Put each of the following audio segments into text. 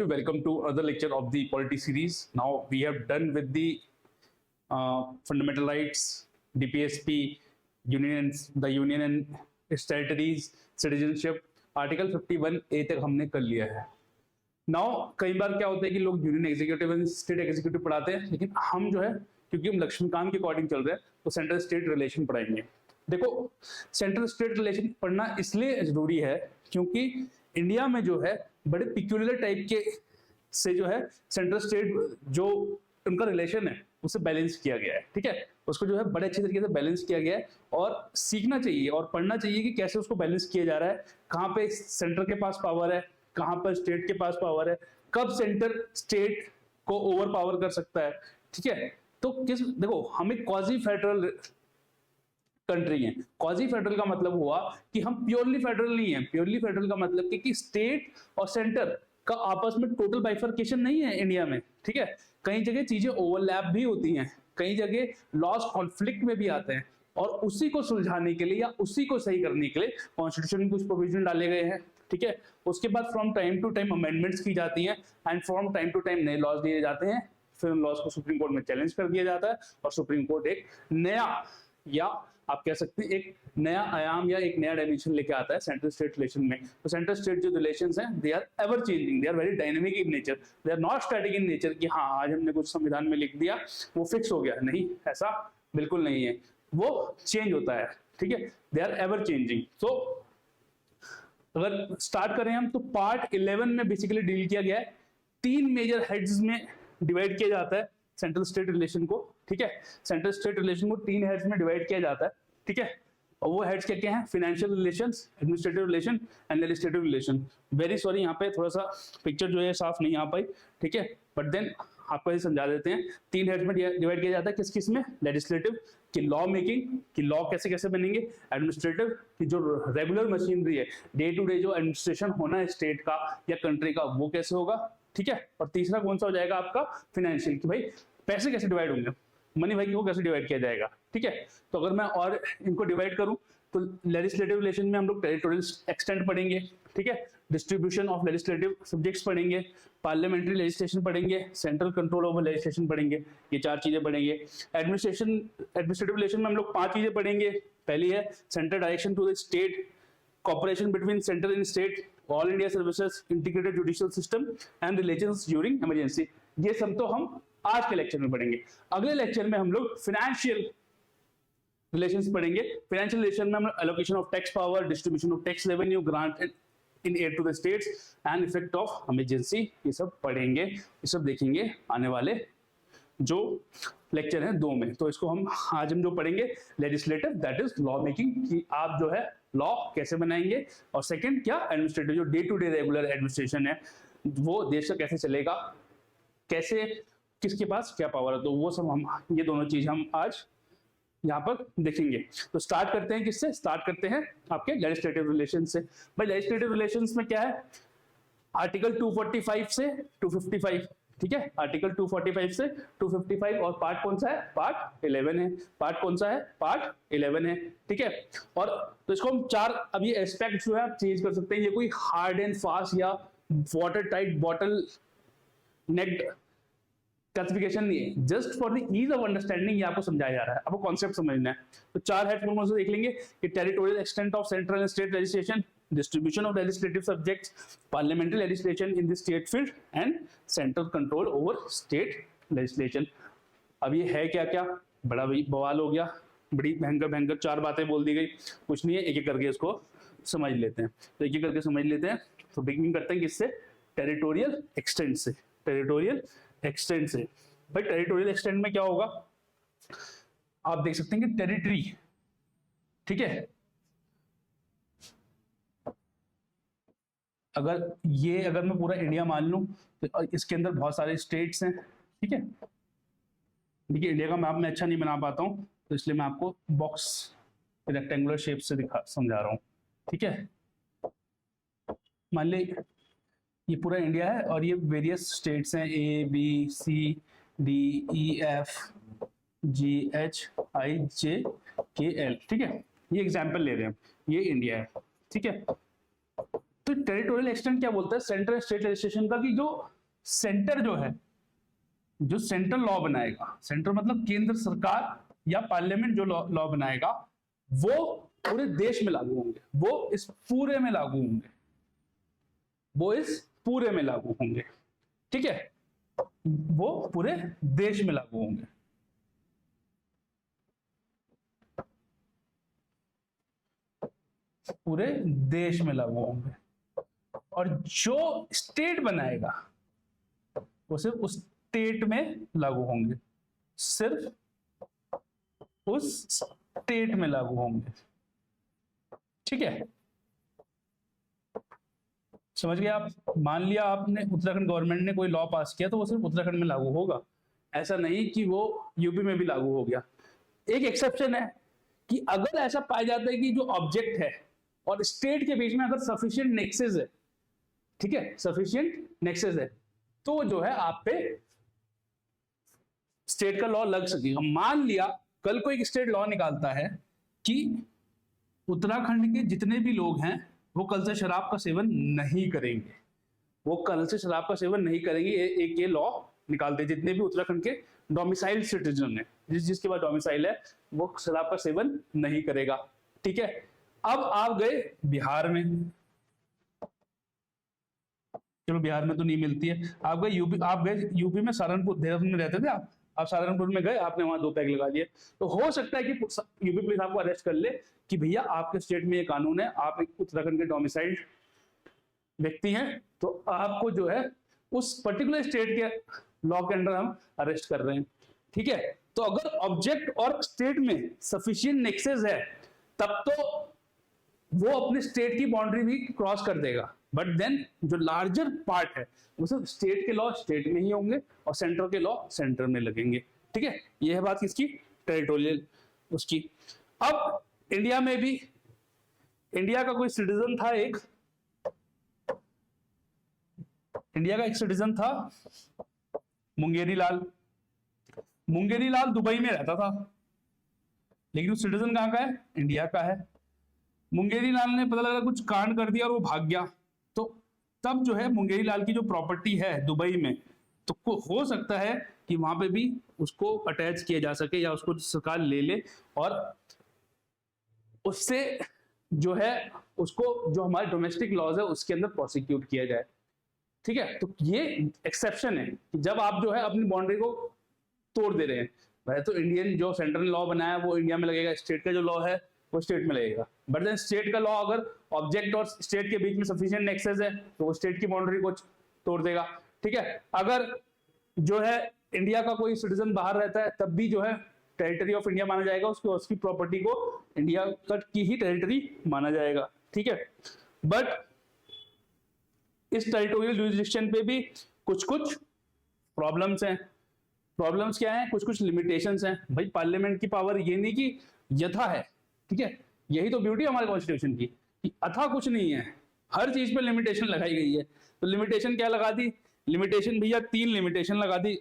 you, welcome to another lecture of the polity series. Now we have done with the fundamental rights, DPSP, the union and its territories, citizenship, article 51A तक हमने कर लिया है. Now कई बार क्या होता है कि लोग union executive and state executive पढ़ाते हैं, लेकिन हम जो है क्योंकि हम लक्ष्मीकांत के अकॉर्डिंग चल रहे हैं तो सेंट्रल स्टेट रिलेशन पढ़ाएंगे. देखो, सेंट्रल स्टेट रिलेशन पढ़ना इसलिए जरूरी है क्योंकि इंडिया में जो है बड़े पिक्यूलियर टाइप के से जो है सेंट्रल स्टेट जो उनका रिलेशन है उसे बैलेंस किया गया है. ठीक है, उसको जो है बड़े अच्छे तरीके से बैलेंस किया गया है और सीखना चाहिए और पढ़ना चाहिए कि कैसे उसको बैलेंस किया जा रहा है, कहाँ पे सेंटर के पास पावर है, कहाँ पर स्टेट के पास पावर है, कब सेंटर स्टेट को ओवर पावर कर सकता है. ठीक है, तो देखो हम एक क्वाजी फेडरल कंट्री है. क्वाजी फेडरल का मतलब हुआ कि हम प्योरली फेडरल नहीं है. प्योरली फेडरल का मतलब कि स्टेट और सेंटर का आपस में टोटल बाइफर्केशन नहीं है इंडिया में. ठीक है, कई जगह चीजें ओवरलैप भी होती हैं, कई जगह लॉस कॉन्फ्लिक्ट में भी आते हैं और उसी को सुलझाने के लिए या उसी को सही करने के लिए कॉन्स्टिट्यूशन में कुछ प्रोविजन डाले गए हैं. ठीक है, उसके बाद from time to time amendments की जाती हैं and from time to time नए लॉज दिए जाते हैं. फिर उन लॉज को सुप्रीम कोर्ट में चैलेंज कर दिया जाता है और सुप्रीम कोर्ट एक नया या आप कह सकते हैं एक नया आयाम या एक नया डायमेंशन लेके आता है सेंट्रल स्टेट रिलेशन में. तो सेंट्रल स्टेट जो रिलेशंस हैं they are ever changing, they are very dynamic in nature, they are not static in nature कि हाँ आज हमने कुछ संविधान में लिख दिया वो फिक्स हो गया. नहीं, ऐसा बिल्कुल नहीं है, वो चेंज होता है. ठीक है, दे आर एवर चेंजिंग. तो अगर स्टार्ट करें हम तो पार्ट 11 में बेसिकली डील किया गया है. 3 मेजर हेड्स में डिवाइड किया जाता है सेंट्रल स्टेट रिलेशन को. ठीक है, सेंट्रल स्टेट रिलेशन को 3 हेड्स में डिवाइड किया जाता है. ठीक है, और वो हेड्स क्या क्या हैं? Financial relations, administrative relation and legislative relation. Very sorry, यहाँ पे थोड़ा सा पिक्चर जो है साफ नहीं आ पाई. ठीक है, बट देन आपको ये समझा देते हैं. 3 हेड्स में डिवाइड किया जाता है. किस किस में? लेजिस्लेटिव की लॉ मेकिंग, की लॉ कैसे कैसे बनेंगे. एडमिनिस्ट्रेटिव की जो रेगुलर मशीनरी है, डे टू डे जो एडमिनिस्ट्रेशन होना है स्टेट का या कंट्री का, वो कैसे होगा. ठीक है, और तीसरा कौन सा हो जाएगा आपका? फाइनेंशियल, कि भाई पैसे कैसे डिवाइड होंगे, मनी भाई को कैसे डिवाइड किया जाएगा. ठीक है, तो अगर मैं और इनको डिवाइड करूं तो लेजिस्लेटिव रिलेशन में हम लोग टेरिटोरियल एक्सटेंट पढ़ेंगे. ठीक है, डिस्ट्रीब्यूशन ऑफ लेजिस्लेटिव सब्जेक्ट्स पढ़ेंगे, पार्लियामेंट्री लेजिस्लेशन पढ़ेंगे, सेंट्रल कंट्रोल ओवर लेजिस्लेशन पढ़ेंगे. ये 4 चीजें पढ़ेंगे. एडमिनिस्ट्रेटिव रिलेशन में हम लोग 5 चीजें पढ़ेंगे. पहली है central direction to the state, cooperation between central and state, all India services, integrated judicial system and relations during emergency. ये सब तो हम आज के लेक्चर में पढ़ेंगे. अगले लेक्चर में हम लोग फाइनेंशियल रिलेशंस पढ़ेंगे. फाइनेंशियल रिलेशन में हम allocation of tax power, distribution of tax revenue, grant in aid to the states and effect of emergency, ये सब पढ़ेंगे. ये सब देखेंगे आने वाले जो लेक्चर है 2 में. तो इसको हम आज हम जो पढ़ेंगे legislative, that is law making, कि आप जो है लॉ कैसे बनाएंगे. और सेकंड क्या? एडमिनिस्ट्रेटिव, जो day to day regular administration है वो देश का कैसे चलेगा, कैसे किसके पास क्या पावर है. तो वो सब हम ये दोनों चीज हम आज यहाँ पर देखेंगे. तो स्टार्ट करते हैं किससे? स्टार्ट करते हैं आपके लेजिस्लेटिव रिलेशन से. भाई लेजिस्लेटिव रिलेशंस में क्या है? आर्टिकल 245 से 255. ठीक है, आर्टिकल 245 से 255. और पार्ट कौन सा है? पार्ट 11 है. पार्ट कौन सा है? पार्ट 11 है. ठीक है, और तो इसको हम 4 अब ये एस्पेक्ट जो है आप चेंज कर सकते हैं. ये कोई हार्ड एंड फास्ट या water tight bottle neck classification नहीं है, just for the ease of understanding ये आपको समझाया जा रहा है, आपको कॉन्सेप्ट समझना है. तो 4 हेड कौन से देख लेंगे कि territorial extent of central and state legislation, distribution of legislative subjects, parliamentary legislation in the state field and central control over state legislation. अब ये है क्या क्या? बड़ा बवाल हो गया, बड़ी भयंकर भयंकर 4 बातें बोल दी गई. कुछ नहीं है, एक एक करके इसको समझ लेते हैं. तो एक एक करके समझ लेते हैं. तो बिगिनिंग करते हैं किससे? टेरिटोरियल एक्सटेंट से. टेरिटोरियल एक्सटेंट से. भाई टेरिटोरियल एक्सटेंट में क्या होगा? आप देख सकते हैं कि टेरिटरी, ठीक है, अगर मैं पूरा इंडिया मान लूं तो इसके अंदर बहुत सारे स्टेट्स हैं. ठीक है, देखिए इंडिया का मैप मैं अच्छा नहीं बना पाता हूं तो इसलिए मैं आपको बॉक्स रेक्टेंगुलर शेप से समझा रहा हूं. ठीक है, मान ले ये पूरा इंडिया है और ये वेरियस स्टेट्स हैं, ABCDEFGHIJKL. ठीक है, ये एग्जाम्पल ले रहे हैं, ये इंडिया है. ठीक है, तो टेरिटोरियल एक्सटेंट क्या बोलता है सेंट्रल स्टेट लेजिस्लेशन का, कि जो सेंटर जो है, जो सेंट्रल लॉ बनाएगा, सेंटर मतलब केंद्र सरकार या पार्लियामेंट जो लॉ बनाएगा वो पूरे देश में लागू होंगे, वो इस पूरे में लागू होंगे, वो इस पूरे में लागू होंगे, ठीक है, वो पूरे देश में लागू होंगे। पूरे देश में लागू होंगे। और जो स्टेट बनाएगा वो सिर्फ उस स्टेट में लागू होंगे, सिर्फ उस स्टेट में लागू होंगे, ठीक है, समझ गए आप। मान लिया आपने उत्तराखंड गवर्नमेंट ने कोई लॉ पास किया तो वो सिर्फ उत्तराखंड में लागू होगा, ऐसा नहीं कि वो यूपी में भी लागू हो गया। एक एक्सेप्शन है कि अगर ऐसा पाया जाता है कि जो ऑब्जेक्ट है और स्टेट के बीच में अगर सफिशिएंट नेक्सेस है, ठीक है, सफिशिएंट नेक्सेस है, तो जो है आप पे स्टेट का लॉ लग सकेगा। मान लिया कल को एक स्टेट लॉ निकालता है कि उत्तराखंड के जितने भी लोग हैं वो कल से शराब का सेवन नहीं करेंगे, वो कल से शराब का सेवन नहीं करेंगे, एक ये लॉ निकालते हैं, जितने भी उत्तराखंड के डोमिसाइल सिटीजन है, जिसके पास डोमिसाइल है वो शराब का सेवन नहीं करेगा, ठीक है। अब आप गए बिहार में, चलो बिहार में तो नहीं मिलती है, आप गए यूपी, आप गए यूपी में सहारनपुर, देहरादून में रहते थे आप सहारनपुर में गए, आपने वहां 2 पैग लगा दिए, तो हो सकता है कि यूपी पुलिस आपको अरेस्ट कर ले कि भैया आपके स्टेट में ये कानून है, आप एक उत्तराखंड के डोमिसाइल्ड व्यक्ति हैं, तो आपको जो है उस पर्टिकुलर स्टेट के लॉ के अंडर हम अरेस्ट कर रहे हैं, ठीक है। तो अगर ऑब्जेक्ट और स्टेट में सफिशिएंट नेक्सेस है तब तो वो अपने स्टेट की बाउंड्री भी क्रॉस कर देगा, बट देन जो लार्जर पार्ट है वो सब स्टेट के लॉ स्टेट में ही होंगे और सेंटर के लॉ सेंटर में लगेंगे, ठीक है। यह है बात किसकी, टेरिटोरियल उसकी। अब इंडिया में भी, इंडिया का कोई सिटीजन था, एक इंडिया का एक सिटीजन था मुंगेरी लाल। मुंगेरी लाल दुबई में रहता था, लेकिन वो सिटीजन कहां का है, इंडिया का है। मुंगेरी लाल ने पता लगा कुछ कांड कर दिया और वो भाग गया, तो तब जो है मुंगेरी लाल की जो प्रॉपर्टी है दुबई में, तो हो सकता है कि वहां पे भी उसको अटैच किया जा सके या उसको सरकार ले ले और उससे जो है उसको जो हमारे डोमेस्टिक लॉज है उसके अंदर प्रोसिक्यूट किया जाए, ठीक है। तो ये एक्सेप्शन है कि जब आप जो है अपनी बाउंड्री को तोड़ दे रहे हैं, वह तो इंडियन जो सेंट्रल लॉ बनाया वो इंडिया में लगेगा, स्टेट का जो लॉ है वो स्टेट में लगेगा, बट देन स्टेट का लॉ अगर ऑब्जेक्ट और स्टेट के बीच में सफिशिएंट नेक्सेस है तो वो स्टेट की बाउंड्री को तोड़ देगा, ठीक है। अगर जो है इंडिया का कोई सिटीजन बाहर रहता है तब भी जो है टेरिटरी ऑफ इंडिया माना जाएगा, उसको उसकी प्रॉपर्टी को इंडिया की ही टेरिटरी माना जाएगा, ठीक है। बट इस टेरिटोरियल जुरिसडिक्शन पे भी कुछ कुछ प्रॉब्लम्स हैं। प्रॉब्लम्स क्या हैं, कुछ कुछ लिमिटेशंस हैं। भाई पार्लियामेंट की पावर ये नहीं कि यथा है, ठीक है, यही तो ब्यूटी है हमारे कॉन्स्टिट्यूशन की कि अथा कुछ नहीं है, हर चीज पे लिमिटेशन लगाई गई है। तो लिमिटेशन क्या लगा दी, लिमिटेशन भैया 3 लिमिटेशन लगा दी,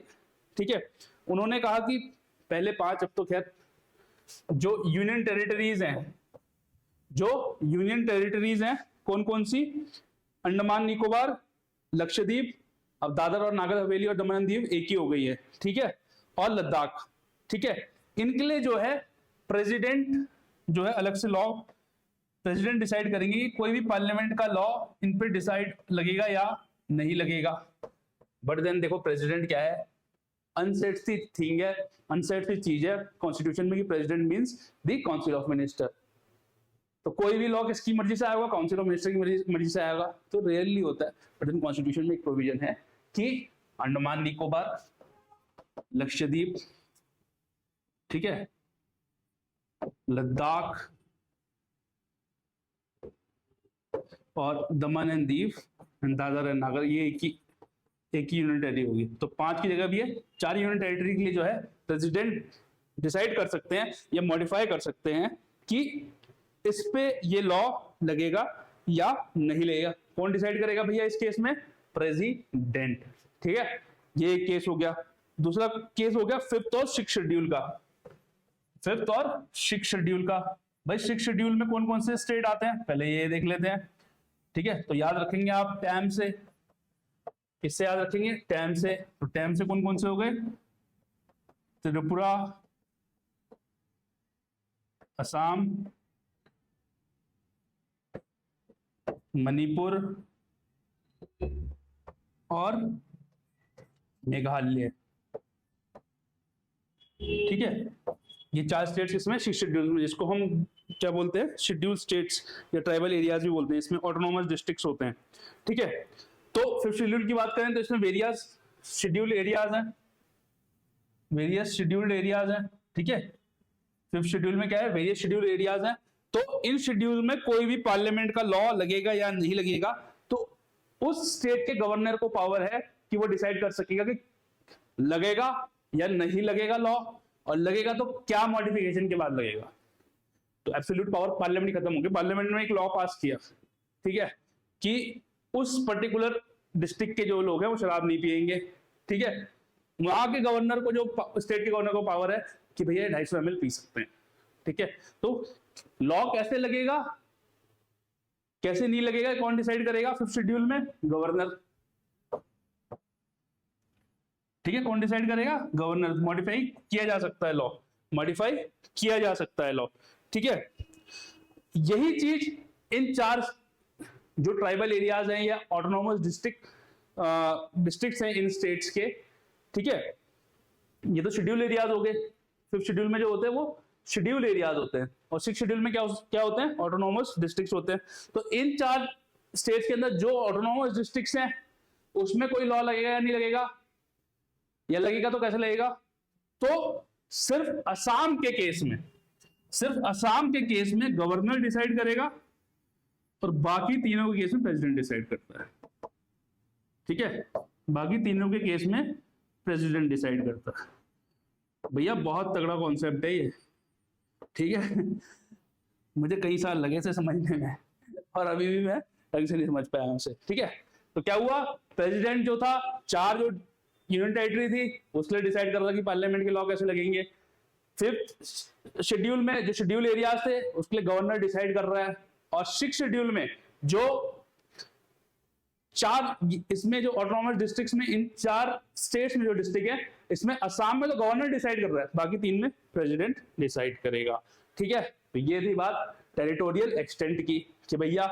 ठीक है। उन्होंने कहा कि पहले 5, अब तो खैर जो यूनियन टेरिटरीज हैं, जो यूनियन टेरिटरीज हैं कौन कौन सी, अंडमान निकोबार, लक्षद्वीप, अब दादर और नागर हवेली और दमन दीव एक ही हो गई है, ठीक है, और लद्दाख, ठीक है। इनके लिए जो है प्रेसिडेंट जो है अलग से लॉ प्रेसिडेंट डिसाइड करेंगे कि कोई भी पार्लियामेंट का लॉ इन पे डिसाइड लगेगा या नहीं लगेगा। बट देन देखो प्रेसिडेंट क्या है, अनसेट सी थिंग है, अनसेट सी चीज है कॉन्स्टिट्यूशन में कि president means the council of minister. तो कोई भी लॉ किसकी मर्जी से आएगा, काउंसिल ऑफ मिनिस्टर की मर्जी से आएगा, तो रेयरली होता है। बट देन कॉन्स्टिट्यूशन में एक प्रोविजन है कि अंडमान निकोबार, लक्षद्वीप, ठीक है, लद्दाख और दमन एंड दीव, दादर एंड नागर, ये एक ही यूनियन टेरिटरी होगी। तो 5 की जगह भी है, 4 यूनियन टेरिटरी के लिए जो है प्रेसिडेंट डिसाइड कर सकते हैं या मॉडिफाई कर सकते हैं कि इस पे ये लॉ लगेगा या नहीं लगेगा। कौन डिसाइड करेगा भैया इस केस में, प्रेसिडेंट, ठीक है। ये एक केस हो गया। दूसरा केस हो गया 5th और 6th शेड्यूल का। 5th और 6th शेड्यूल का, भाई 6th शेड्यूल में कौन कौन से स्टेट आते हैं पहले ये देख लेते हैं। ठीक है, तो याद रखेंगे आप टैम से, किससे याद रखेंगे, टैम से। तो टैम से कौन कौन से हो गए, त्रिपुरा, असम, मणिपुर और मेघालय। ठीक है, ये 4 स्टेट्स इसमें 6 शेड्यूल में, जिसको हम क्या बोलते हैं, शेड्यूल स्टेट्स या ट्राइबल एरियाज भी बोलते हैं, इसमें ऑटोनोमस डिस्ट्रिक्ट्स होते हैं। ठीक है, तो 5th शेड्यूल की बात करें तो इसमें वेरियस शेड्यूल एरियाज हैं, वेरियस शेड्यूल्ड एरियाज हैं। ठीक है, 5th शेड्यूल में क्या है, वेरियस शेड्यूल एरियाज हैं। तो इन शेड्यूल में कोई भी पार्लियामेंट का लॉ लगेगा या नहीं लगेगा, तो उस स्टेट के गवर्नर को पावर है कि वो डिसाइड कर सकेगा कि लगेगा या नहीं लगेगा लॉ, और लगेगा तो क्या मॉडिफिकेशन के बाद लगेगा। तो एब्सोल्यूट पावर पार्लियामेंट खत्म हो गई, पार्लियामेंट ने एक लॉ पास किया, ठीक है, कि उस पर्टिकुलर डिस्ट्रिक्ट के जो लोग हैं वो शराब नहीं पिएंगे। ठीक है, वहां के गवर्नर को, जो स्टेट के गवर्नर को पावर है कि भैया 250 ml पी सकते हैं। ठीक है, तो लॉ कैसे लगेगा, कैसे नहीं लगेगा, कौन डिसाइड करेगा 5th शेड्यूल में, गवर्नर। ठीक है, कौन डिसाइड करेगा, गवर्नर। मॉडिफाई किया जा सकता है लॉ, मॉडिफाई किया जा सकता है लॉ। ठीक है, यही चीज इन 4 जो ट्राइबल एरियाज हैं या ऑटोनोमस डिस्ट्रिक्ट्स हैं इन स्टेट्स के। ठीक है, ये तो शेड्यूल एरियाज हो गए। 5th शेड्यूल में जो होते हैं वो शेड्यूल एरियाज होते हैं, और 6th शेड्यूल में क्या होते हैं, ऑटोनोमस डिस्ट्रिक्ट्स होते हैं। तो इन 4 स्टेट्स के अंदर जो ऑटोनोमस डिस्ट्रिक्ट्स हैं उसमें कोई लॉ लगेगा या नहीं लगेगा, या लगेगा तो कैसे लगेगा, तो सिर्फ असम के केस में, सिर्फ असम के केस में गवर्नर डिसाइड करेगा, और बाकी तीनों के केस में प्रेसिडेंट डिसाइड करता है। ठीक है, बाकी तीनों के केस में प्रेसिडेंट डिसाइड करता है। भैया बहुत तगड़ा कॉन्सेप्ट है ये। ठीक है, मुझे कई साल लगे से समझने में, और अभी भी मैं ढंग से नहीं समझ पाया उसे। ठीक है, तो क्या हुआ, प्रेसिडेंट जो था, 4 जो यूनियन टेरिटरी थी उसके लिए डिसाइड कर रहा कि पार्लियामेंट के लॉ कैसे लगेंगे। 5th शेड्यूल में जो शेड्यूल एरियाज थे उसके लिए गवर्नर डिसाइड कर रहा है, और 6th शेड्यूल में जो 4 इसमें जो ऑटोनोमस डिस्ट्रिक्ट्स में, इन 4 स्टेट्स में जो डिस्ट्रिक्ट है, इसमें असम में तो गवर्नर डिसाइड कर रहा है, बाकी 3 में प्रेसिडेंट डिसाइड करेगा। ठीक है, तो ये थी बात टेरिटोरियल एक्सटेंट की, कि भैया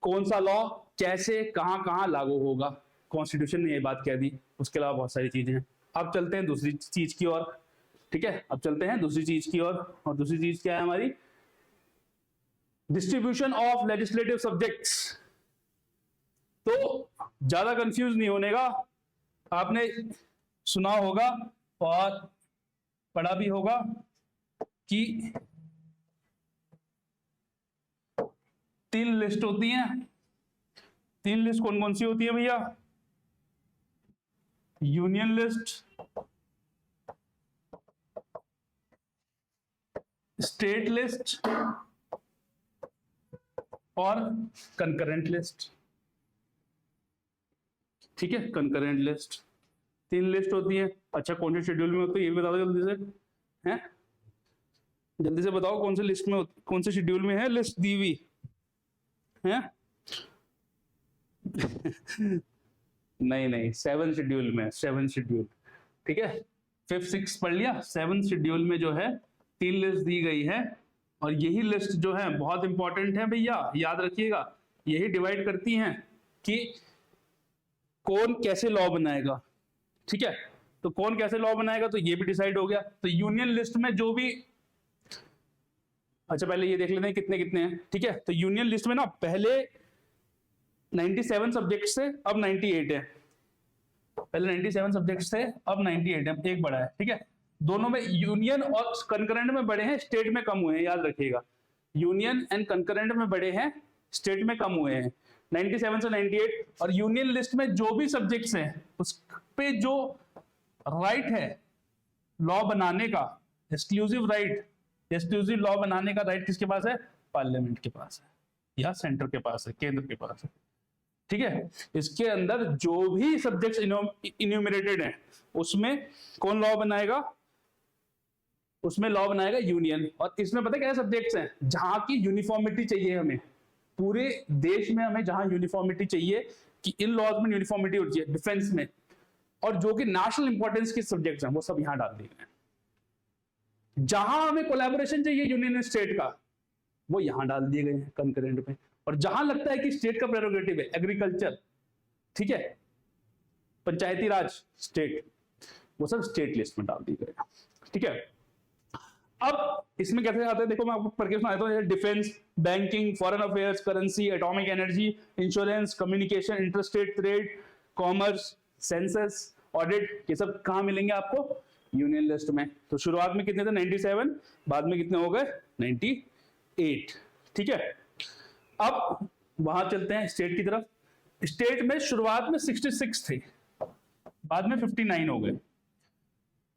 कौन सा लॉ कैसे कहां कहां लागू होगा, कॉन्स्टिट्यूशन ने ये बात कह दी। उसके अलावा बहुत सारी चीजें हैं। अब चलते हैं दूसरी चीज की ओर। ठीक है, अब चलते हैं दूसरी चीज की ओर, और दूसरी चीज क्या है हमारी, डिस्ट्रीब्यूशन ऑफ लेजिस्लेटिव सब्जेक्ट्स। तो ज्यादा कंफ्यूज नहीं होने का, आपने सुना होगा और पढ़ा भी होगा कि 3 लिस्ट होती हैं। 3 लिस्ट कौन कौन सी होती है भैया, यूनियन लिस्ट, स्टेट लिस्ट और कंकरेंट लिस्ट। ठीक है, कंकरेंट लिस्ट 3 लिस्ट होती है। अच्छा, कौन से शेड्यूल में होती है ये भी बता दो जल्दी से, हैं जल्दी से बताओ, कौन से लिस्ट में, कौन से शेड्यूल में है लिस्ट दी हुई है? नहीं 7th शेड्यूल में, 7th शेड्यूल। ठीक है, 5th 6th पढ़ लिया, 7th शेड्यूल में जो है 3 लिस्ट दी गई है, और यही लिस्ट जो है बहुत इंपॉर्टेंट है भैया, याद रखिएगा। यही डिवाइड करती हैं कि कौन कैसे लॉ बनाएगा। ठीक है, तो कौन कैसे लॉ बनाएगा, तो ये भी डिसाइड हो गया। तो यूनियन लिस्ट में जो भी, अच्छा पहले ये देख लेते हैं कितने कितने हैं। ठीक है, तो यूनियन लिस्ट में ना पहले 97 सब्जेक्ट थे, अब 98 है। पहले 97 सब्जेक्ट थे, अब 98 है, एक बढ़ा है। ठीक है, दोनों में यूनियन और कंकरेंट में बढ़े हैं, स्टेट में कम हुए हैं, याद रखिएगा। यूनियन एंड कंकरेंट में बढ़े हैं, स्टेट में कम हुए हैं, 97 से 98। और यूनियन लिस्ट में जो भी सब्जेक्ट्स हैं उस पे जो राइट है लॉ बनाने का, एक्सक्लूसिव राइट, एक्सक्लूसिव लॉ बनाने का राइट किसके पास है, पार्लियामेंट के पास है, या सेंटर के पास है, केंद्र के पास है। ठीक है, इसके अंदर जो भी सब्जेक्ट्स इन्यूमरेटेड हैं उसमें कौन लॉ बनाएगा, उसमें लॉ बनाएगा यूनियन। और इसमें पता है क्या सब्जेक्ट्स हैं जहां की यूनिफॉर्मिटी चाहिए हमें, पूरे देश में हमें जहां यूनिफॉर्मिटी चाहिए कि इन लॉज में यूनिफॉर्मिटी होनी चाहिए डिफेंस में, और जो कि नेशनल इंपॉर्टेंस के सब्जेक्ट्स हैं वो सब यहां डाल दिए गए। जहां हमें कोलैबोरेशन चाहिए यूनियन स्टेट का वो यहां डाल दिए गए हैं कंकरेंट में, और जहां लगता है कि स्टेट का प्रेरोगेटिव है एग्रीकल्चर, ठीक है, पंचायती राज स्टेट, वो सब स्टेट लिस्ट में डाल दिए गए, ठीक है। अब इसमें कैसे आते हैं देखो मैं आपको पढ़ के सुनाता हूँ। Defence, banking, foreign affairs, currency, atomic energy, insurance, communication, interstate trade, commerce, census, audit, ये सब कहाँ मिलेंगे आपको? यूनियन लिस्ट में। तो शुरुआत में कितने थे? 97, बाद में कितने हो गए? 98, ठीक है। अब वहां चलते हैं स्टेट की तरफ। स्टेट में शुरुआत में 66 थे, बाद में 59 हो गए।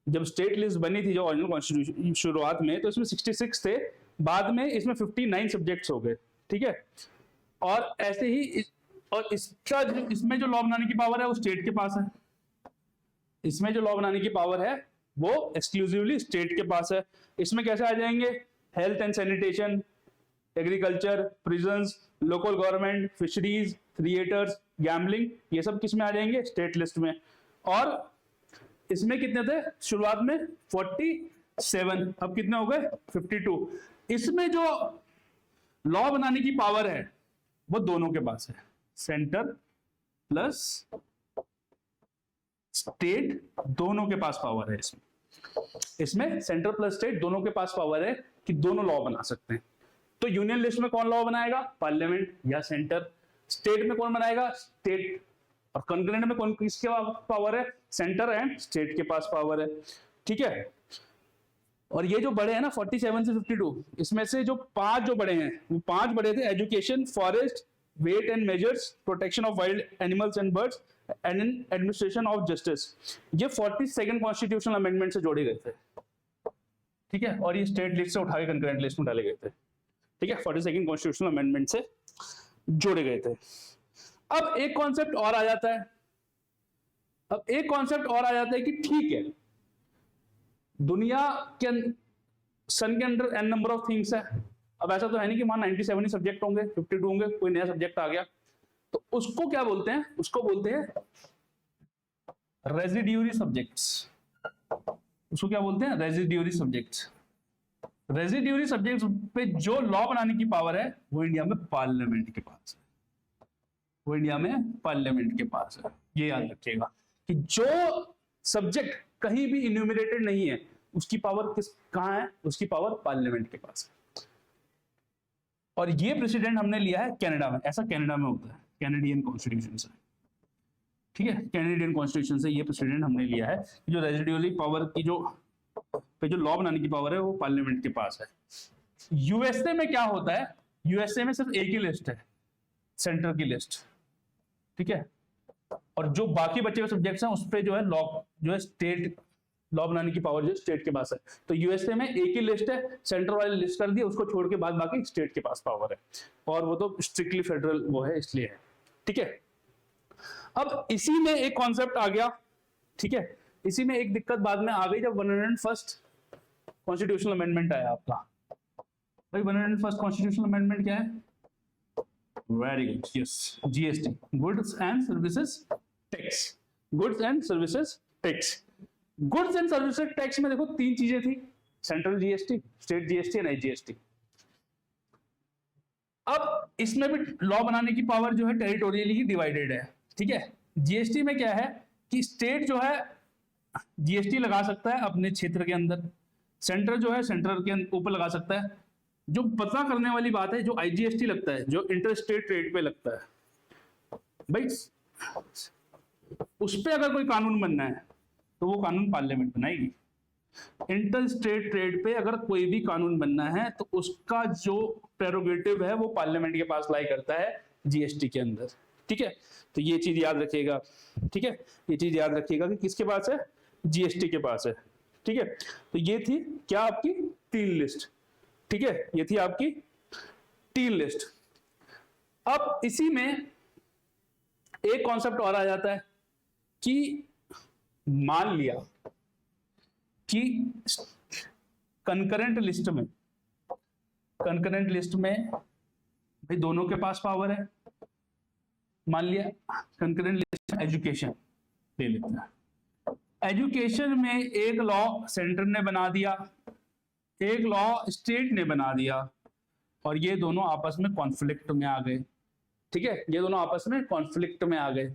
जब स्टेट लिस्ट बनी थी जो ओरिजिनल कॉन्स्टिट्यूशन शुरुआत में, तो इसमें 66 थे, बाद में इसमें 59 सब्जेक्ट्स हो गए, ठीक है। और ऐसे ही और इसका इसमें जो लॉ बनाने की पावर है वो स्टेट के पास है। इसमें जो लॉ बनाने की पावर है वो एक्सक्लूसिवली स्टेट के पास है। इसमें कैसे आ जाएंगे? Health and sanitation, agriculture, prisons, local government, fisheries, theatres, gambling, ये सब किस में आ जाएंगे? स्टेट लिस्ट में। और इसमें कितने थे शुरुआत में? 47, अब कितने हो गए? 52। इसमें जो लॉ बनाने की पावर है वो दोनों के पास है, सेंटर प्लस स्टेट, दोनों के पास पावर है। इसमें सेंटर प्लस स्टेट दोनों के पास पावर है कि दोनों लॉ बना सकते हैं। तो यूनियन लिस्ट में कौन लॉ बनाएगा? पार्लियामेंट या सेंटर। स्टेट में कौन बनाएगा? स्टेट। और कंकरेंट में कौन किसके पावर है? सेंटर एंड स्टेट के पास पावर है, ठीक है। और ये जो बड़े हैं ना 47 से 52, इसमें से जो 5 जो बड़े हैं वो 5 बड़े थे education, forest, weight and measures, protection of wild animals and birds and administration of justice. ये 42nd कॉन्स्टिट्यूशनल अमेंडमेंट से जोड़े गए थे, ठीक है। और ये स्टेट लिस्ट से उठा के कंकरेंट लिस्ट में डाले गए थे, ठीक है। 42nd कॉन्स्टिट्यूशनल अमेंडमेंट से जोड़े गए थे। अब एक कॉन्सेप्ट और आ जाता है, कि ठीक है दुनिया के सन के अंदर एन नंबर ऑफ थिंग्स है। अब ऐसा तो है नहीं कि वहां 97 ही सब्जेक्ट होंगे, 52 होंगे, कोई नया सब्जेक्ट आ गया। तो उसको क्या बोलते हैं? उसको बोलते हैं रेजिड्यूरी सब्जेक्ट्स। उसको क्या बोलते हैं? Residuary subjects. रेजिड्यूरी सब्जेक्ट्स पे जो लॉ बनाने की पावर है वो इंडिया में पार्लियामेंट के पास है। वो इंडिया में पार्लियामेंट के पास है। ये याद रखिएगा कि जो सब्जेक्ट कहीं भी इन्यूमरेटेड नहीं है उसकी पावर कहां है? उसकी पावर पार्लियामेंट के पास है। और ये प्रेसिडेंट हमने लिया है कनाडा में। ऐसा कनाडा में होता है, कैनेडियन कॉन्स्टिट्यूशन से, ठीक है। कैनेडियन कॉन्स्टिट्यूशन से ये प्रेसिडेंट हमने लिया है। जो रेजिड्यूरी पावर की जो लॉ बनाने की पावर है वो पार्लियामेंट के पास है। यूएसए में क्या होता है? यूएसए में सिर्फ एक ही लिस्ट है, सेंटर की लिस्ट, ठीक है। और जो बाकी बचे हुए सब्जेक्ट्स हैं उस पे जो है लॉ, जो है स्टेट लॉ बनाने की पावर जो स्टेट के पास है। तो यूएसए में एक ही लिस्ट है, सेंटर वाली लिस्ट कर दी, उसको छोड़ के बाद बाकी स्टेट के पास पावर है। और वो तो स्ट्रिक्टली फेडरल वो है, इसलिए है, ठीक है। अब इसी में एक कॉन्सेप्ट आ गया, ठीक है। इसी में एक दिक्कत बाद में आ गई जब 101st कॉन्स्टिट्यूशनल अमेंडमेंट आया आपका। भाई 101st कॉन्स्टिट्यूशनल अमेंडमेंट क्या है? Very good, yes, GST, goods and services tax. Goods and services tax. Goods and services tax में देखो 3 चीजें थी, central GST, state GST and IGST. अब इसमें भी लॉ बनाने की पावर जो है टेरिटोरियली ही डिवाइडेड है, ठीक है। जीएसटी में क्या है कि स्टेट जो है जीएसटी लगा सकता है अपने क्षेत्र के अंदर, सेंटर जो है सेंटर के ऊपर लगा सकता है। जो पता करने वाली बात है, जो आईजीएसटी लगता है, जो इंटर स्टेट ट्रेड पे लगता है, भाई उस पे अगर कोई कानून बनना है तो वो कानून पार्लियामेंट बनाएगी। इंटर स्टेट ट्रेड पे अगर कोई भी कानून बनना है तो उसका जो प्रेरोगेटिव है वो पार्लियामेंट के पास लाई करता है जीएसटी के अंदर, ठीक है। तो ये चीज याद रखिएगा, ठीक है। ये चीज याद रखिएगा कि किसके पास है? जीएसटी के पास है, ठीक है। तो ये थी क्या आपकी 3 लिस्ट, ठीक है। ये थी आपकी 3 लिस्ट। अब इसी में एक कॉन्सेप्ट और आ जाता है कि मान लिया कि कंकरेंट लिस्ट में भाई दोनों के पास पावर है। मान लिया कंकरेंट लिस्ट एजुकेशन ले लेते हैं। एजुकेशन में एक लॉ सेंटर ने बना दिया, एक लॉ स्टेट ने बना दिया, और ये दोनों आपस में कॉन्फ्लिक्ट में आ गए। ठीक है, ये दोनों आपस में कॉन्फ्लिक्ट में आ गए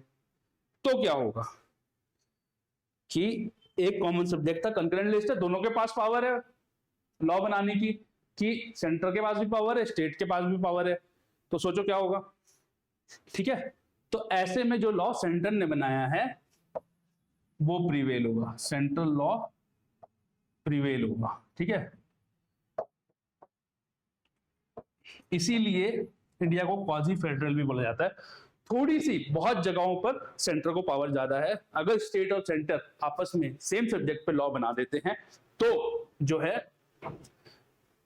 तो क्या होगा कि एक कॉमन सब्जेक्ट था, कंकरेंट लिस्ट है, दोनों के पास पावर है लॉ बनाने की, कि सेंटर के पास भी पावर है, स्टेट के पास भी पावर है। तो सोचो क्या होगा। ठीक है, तो ऐसे में जो लॉ सेंटर ने बनाया है वो प्रिवेल होगा, सेंट्रल लॉ प्रिवेल होगा। ठीक है, इसीलिए इंडिया को क्वाजी फेडरल भी बोला जाता है। थोड़ी सी बहुत जगहों पर सेंटर को पावर ज्यादा है। अगर स्टेट और सेंटर आपस में सेम सब्जेक्ट पे लॉ बना देते हैं तो जो है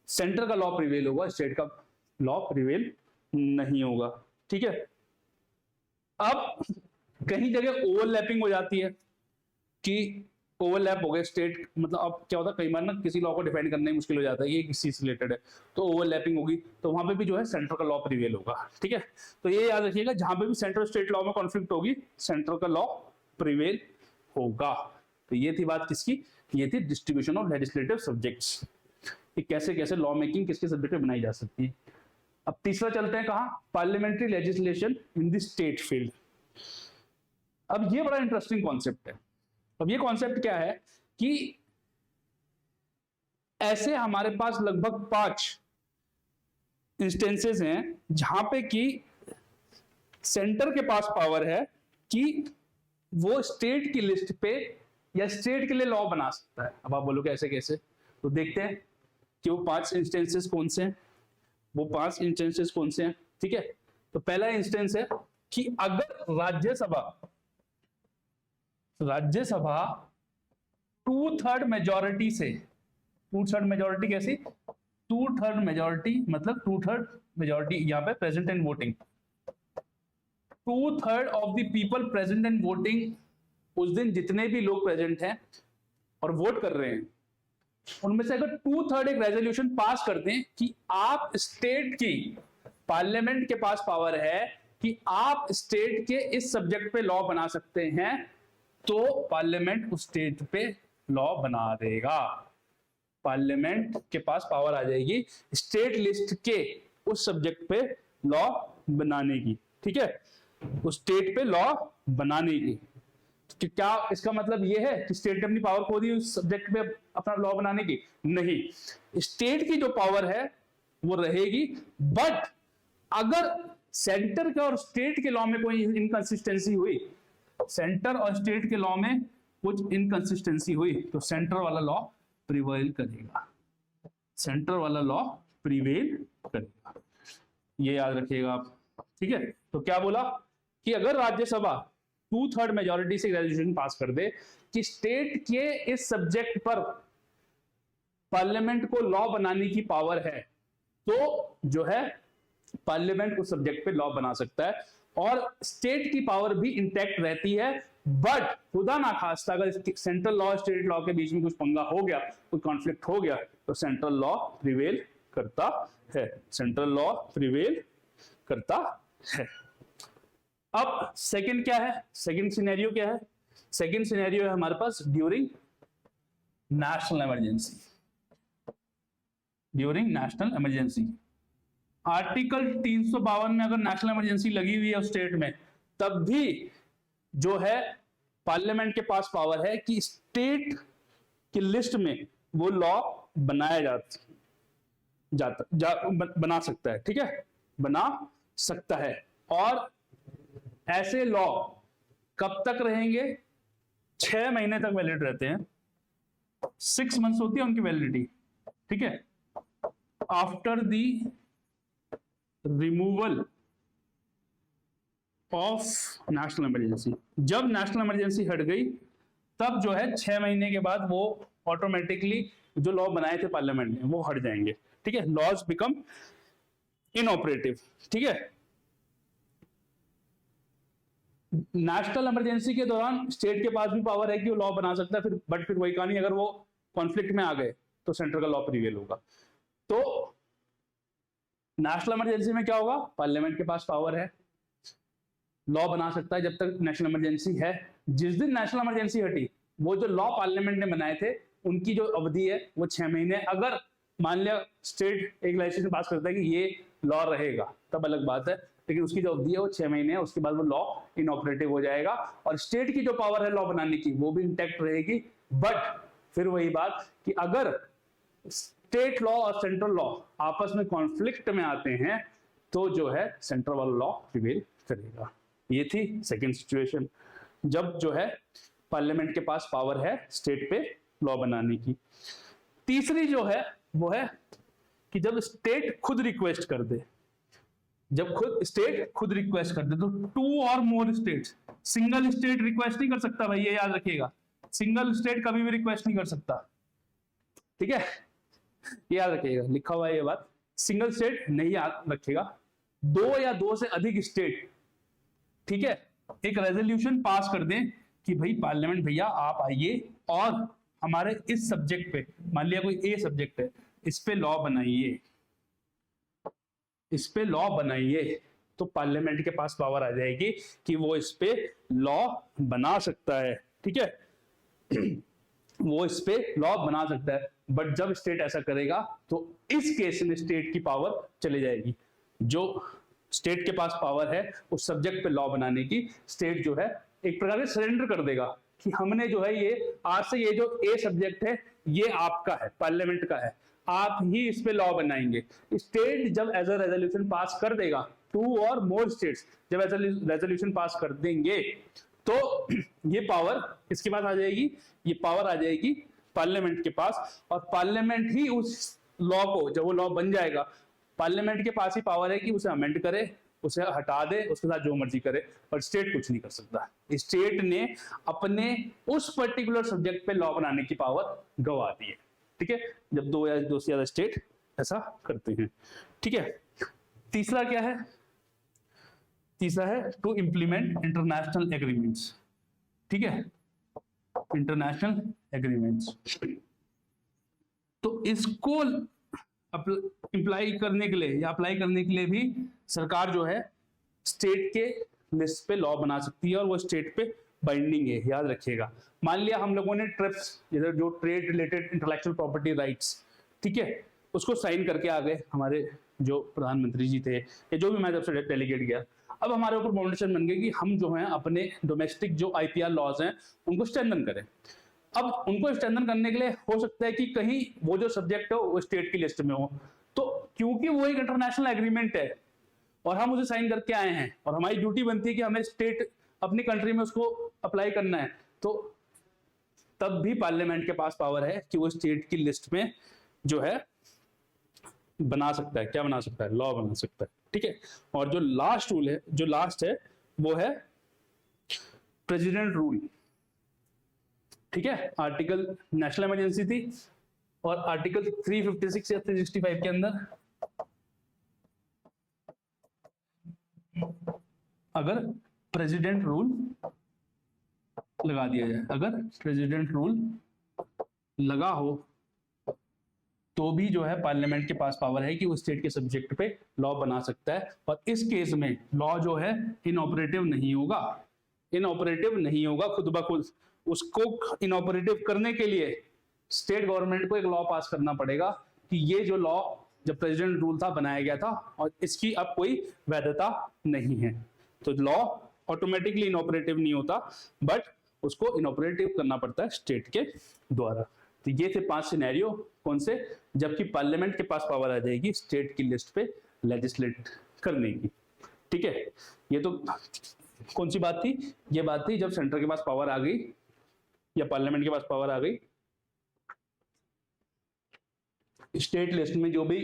सेंटर का लॉ प्रिवेल होगा, स्टेट का लॉ प्रिवेल नहीं होगा। ठीक है, अब कहीं जगह ओवरलैपिंग हो जाती है कि ओवरलैप हो गया स्टेट, मतलब अब क्या होता है कई बार ना किसी लॉ को डिफाइन करना ही मुश्किल हो जाता है, ये किसी से रिलेटेड है, तो ओवरलैपिंग होगी तो वहां पे भी जो है सेंटर का लॉ प्रिवेल होगा। ठीक है, तो ये याद रखिएगा, जहां पे भी सेंट्रल स्टेट लॉ में कॉन्फ्लिक्ट होगी सेंटर का लॉ प्रिवेल होगा। तो ये थी बात किसकी, ये थी डिस्ट्रीब्यूशन ऑफ लेजिस्लेटिव सब्जेक्ट्स, कि कैसे कैसे लॉ मेकिंग किसके सब्जेक्ट में बनाई जा सकती है। अब तीसरा चलते हैं कहां, parliamentary legislation in the state field. अब ये बड़ा इंटरेस्टिंग कॉन्सेप्ट है। अब ये कॉन्सेप्ट क्या है कि ऐसे हमारे पास लगभग 5 इंस्टेंसेस हैं जहां पे कि सेंटर के पास पावर है कि वो स्टेट की लिस्ट पे या स्टेट के लिए लॉ बना सकता है। अब आप बोलोगे ऐसे कैसे, तो देखते हैं कि वो 5 इंस्टेंसेस कौन से हैं, वो 5 इंस्टेंसेस कौन से हैं। ठीक है, तो पहला इंस्टेंस है कि अगर राज्यसभा 2/3 मेजॉरिटी से, 2/3 मेजॉरिटी कैसी, 2/3 मेजॉरिटी मतलब 2/3 मेजॉरिटी यहाँ पे present and voting, 2/3 of the people present and voting, उस दिन जितने भी लोग प्रेजेंट हैं और वोट कर रहे हैं उनमें से अगर 2/3 एक रेजोल्यूशन पास कर दें कि आप स्टेट की, पार्लियामेंट के पास पावर है कि आप स्टेट के इस सब्जेक्ट पे लॉ बना सकते हैं, तो पार्लियामेंट उस स्टेट पे लॉ बना देगा। पार्लियामेंट के पास पावर आ जाएगी स्टेट लिस्ट के उस सब्जेक्ट पे लॉ बनाने की। ठीक है, उस स्टेट पे लॉ बनाने की। कि क्या इसका मतलब यह है कि स्टेट ने अपनी पावर खो दी उस सब्जेक्ट पे अपना लॉ बनाने की? नहीं, स्टेट की जो पावर है वो रहेगी, बट अगर सेंटर के और स्टेट के लॉ में कोई इनकंसिस्टेंसी हुई, सेंटर और स्टेट के लॉ में कुछ इनकंसिस्टेंसी हुई, तो सेंटर वाला लॉ प्रिवेल करेगा, सेंटर वाला लॉ प्रिवेल करेगा। ये याद रखिएगा आप। ठीक है, तो क्या बोला कि अगर राज्यसभा 2/3 मेजॉरिटी से रेजोल्यूशन पास कर दे कि स्टेट के इस सब्जेक्ट पर पार्लियामेंट को लॉ बनाने की पावर है, तो जो है पार्लियामेंट उस सब्जेक्ट पे लॉ बना सकता है और स्टेट की पावर भी इंटैक्ट रहती है। बट खुदा ना खास्ता अगर सेंट्रल लॉ स्टेट लॉ के बीच में कुछ पंगा हो गया, कोई कॉन्फ्लिक्ट हो गया, तो सेंट्रल लॉ प्रिवेल करता है, सेंट्रल लॉ प्रिवेल करता है। अब सेकंड क्या है, सेकंड सिनेरियो क्या है? सेकंड सिनेरियो है हमारे पास during national emergency. During national emergency article 352 में अगर नेशनल इमरजेंसी लगी हुई है स्टेट में, तब भी जो है पार्लियामेंट के पास पावर है कि स्टेट की लिस्ट में वो लॉ बनाया बना सकता है। ठीक है, बना सकता है। और ऐसे लॉ कब तक रहेंगे? 6 महीने तक वैलिड रहते हैं, 6 मंथ्स होती है उनकी वैलिडिटी। ठीक है, after the removal of national emergency, जब नेशनल इमरजेंसी हट गई तब जो है 6 महीने के बाद वो ऑटोमेटिकली जो लॉ बनाए थे पार्लियामेंट ने वो हट जाएंगे। ठीक है, लॉज बिकम इनऑपरेटिव। ठीक है, नेशनल इमरजेंसी के दौरान स्टेट के पास भी पावर है कि वो लॉ बना सकता है, फिर बट फिर वही कहानी, अगर वो कॉन्फ्लिक्ट में आ गए तो सेंटर का लॉ प्रिवेल होगा। तो नेशनल इमरजेंसी में क्या होगा, पार्लियामेंट के पास पावर है, लॉ बना सकता है जब तक नेशनल इमरजेंसी है। जिस दिन नेशनल इमरजेंसी हटी, वो जो लॉ पार्लियामेंट ने बनाए थे उनकी जो अवधि है वो 6 महीने। अगर मान लिया स्टेट एक लेजिस्लेशन पास करता है कि ये लॉ रहेगा, तब अलग बात है, लेकिन उसकी जो अवधि है वो 6 महीने है, उसके बाद वो लॉ इनऑपरेटिव हो जाएगा। और स्टेट की जो पावर है लॉ बनाने की वो भी इंटैक्ट रहेगी। बट फिर वही बात कि अगर स्टेट लॉ और सेंट्रल लॉ आपस में कॉन्फ्लिक्ट में आते हैं तो जो है सेंट्रल वाला लॉ प्रिवेल करेगा। ये थी सेकेंड सिचुएशन, जब जो है पार्लियामेंट के पास पावर है स्टेट पे लॉ बनाने की। तीसरी जो है वो है कि जब स्टेट खुद रिक्वेस्ट कर दे, जब स्टेट खुद रिक्वेस्ट कर दे, तो 2 और more states, single state request नहीं कर सकता भाई, ये याद रखिएगा, सिंगल स्टेट कभी भी रिक्वेस्ट नहीं कर सकता, ठीक है, ये याद रखिएगा, लिखा हुआ है ये बात, सिंगल स्टेट नहीं याद रखेगा, 2 या 2 से अधिक स्टेट, ठीक है, एक रेजोल्यूशन पास कर दें कि भाई पार्लियामेंट भैया आप आइए और हमारे इस सब्जेक्ट पे, मान लिया कोई ए सब्जेक्ट है, इस पे लॉ बनाइए, इस पे लॉ बनाइए, तो पार्लियामेंट के पास पावर आ जाएगी कि वो इस पे लॉ बना सकता है, ठीक है वो इस पे लॉ बना सकता है। बट जब स्टेट ऐसा करेगा तो इस केस में स्टेट की पावर चली जाएगी, जो स्टेट के पास पावर है उस सब्जेक्ट पे लॉ बनाने की, स्टेट जो है एक प्रकार से सरेंडर कर देगा कि हमने जो है ये आज से ये जो ए सब्जेक्ट है ये आपका है, पार्लियामेंट का है, आप ही इस पे लॉ बनाएंगे। स्टेट जब एज अ रेजोल्यूशन पास कर देगा, 2 और मोर स्टेट्स जब एज अ रेजोल्यूशन पास कर देंगे तो ये पावर किसके पास आ जाएगी, ये पावर आ जाएगी पार्लियामेंट के पास, और पार्लियामेंट ही उस लॉ को, जब वो लॉ बन जाएगा, पार्लियामेंट के पास ही पावर है कि उसे अमेंड करे, उसे हटा दे, उसके साथ जो मर्जी करे, और स्टेट कुछ नहीं कर सकता। स्टेट ने अपने उस पर्टिकुलर सब्जेक्ट पे लॉ बनाने की पावर गवा दी है, ठीक है, जब 2 या 2 से ज्यादा स्टेट ऐसा करते हैं, ठीक है। तीसरा क्या है, तीसरा है टू इंप्लीमेंट इंटरनेशनल एग्रीमेंट्स, ठीक है, इंटरनेशनल एग्रीमेंट्स। तो इसको अप्लाई करने के लिए या अप्लाई करने के लिए भी सरकार जो है स्टेट के लिस्ट पे लॉ बना सकती है, और वो स्टेट पे बाइंडिंग है, याद रखिएगा। मान लिया हम लोगों ने ट्रिप्स, जो trade related intellectual property rights, ठीक है, उसको साइन करके आ गए हमारे जो प्रधानमंत्री जी थे या जो भी मैं जब से डेलीगेट गया, अब हमारे ऊपर बाउंडेशन बन गई कि हम जो है अपने डोमेस्टिक जो आईपीआर लॉज हैं उनको स्ट्रेंथन करें। अब उनको स्ट्रेंथन करने के लिए हो सकता है कि कहीं वो जो सब्जेक्ट है वो स्टेट की लिस्ट में हो, तो क्योंकि वो एक इंटरनेशनल एग्रीमेंट है और हम उसे साइन करके आए हैं और हमारी ड्यूटी बनती है कि हमें स्टेट अपनी कंट्री में उसको अप्लाई करना है, तो तब भी पार्लियामेंट के पास पावर है कि वो स्टेट की लिस्ट में जो है बना सकता है, क्या बना सकता है, लॉ बना सकता है, ठीक है। और जो लास्ट रूल है, जो लास्ट है वो है प्रेसिडेंट रूल, ठीक है। आर्टिकल नेशनल इमरजेंसी थी और आर्टिकल 356 या 365 के अंदर अगर प्रेसिडेंट रूल लगा दिया जाए, अगर प्रेसिडेंट रूल लगा हो तो भी जो है पार्लियामेंट के पास पावर है कि वो स्टेट के सब्जेक्ट पे लॉ बना सकता है, और इस केस में लॉ जो है इनऑपरेटिव नहीं होगा, इनऑपरेटिव नहीं होगा खुद ब खुद। उसको इनऑपरेटिव करने के लिए स्टेट गवर्नमेंट को एक लॉ पास करना पड़ेगा कि ये जो लॉ जब प्रेसिडेंट रूल था बनाया गया था और इसकी अब कोई वैधता नहीं है, तो लॉ ऑटोमेटिकली इनऑपरेटिव नहीं होता, बट उसको इनऑपरेटिव करना पड़ता है स्टेट के द्वारा। तो ये थे 5 सिनेरियो, कौन से, जबकि पार्लियामेंट के पास पावर आ जाएगी स्टेट की लिस्ट पे लेजिस्लेट करने की, ठीक है। ये तो कौन सी बात थी, ये बात थी जब सेंटर के पास पावर आ गई या पार्लियामेंट के पास पावर आ गई स्टेट लिस्ट में जो भी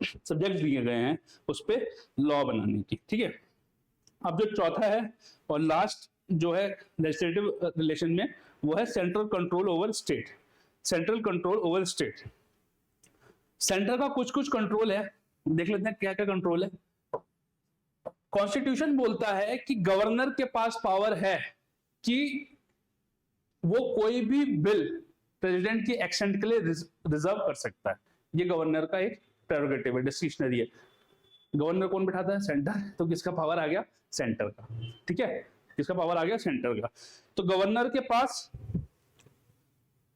सब्जेक्ट दिए गए हैं उस पे लॉ बनाने की, ठीक है। अब जो चौथा है और लास्ट जो है लेजिस्लेटिव रिलेशन में, वो है central control over state, central control over state. Centre का कुछ कुछ कंट्रोल है, देख लेते हैं क्या क्या कंट्रोल है। कॉन्स्टिट्यूशन बोलता है कि गवर्नर के पास पावर है कि वो कोई भी बिल प्रेसिडेंट की एक्शन के लिए रिजर्व कर सकता है, ये गवर्नर का एक प्रेरोगेटिव है, डिस्क्रिशनरी है। गवर्नर कौन बिठाता है? सेंटर। तो किसका पावर आ गया? सेंटर का। ठीक है, किसका पावर आ गया? सेंटर का। तो गवर्नर के पास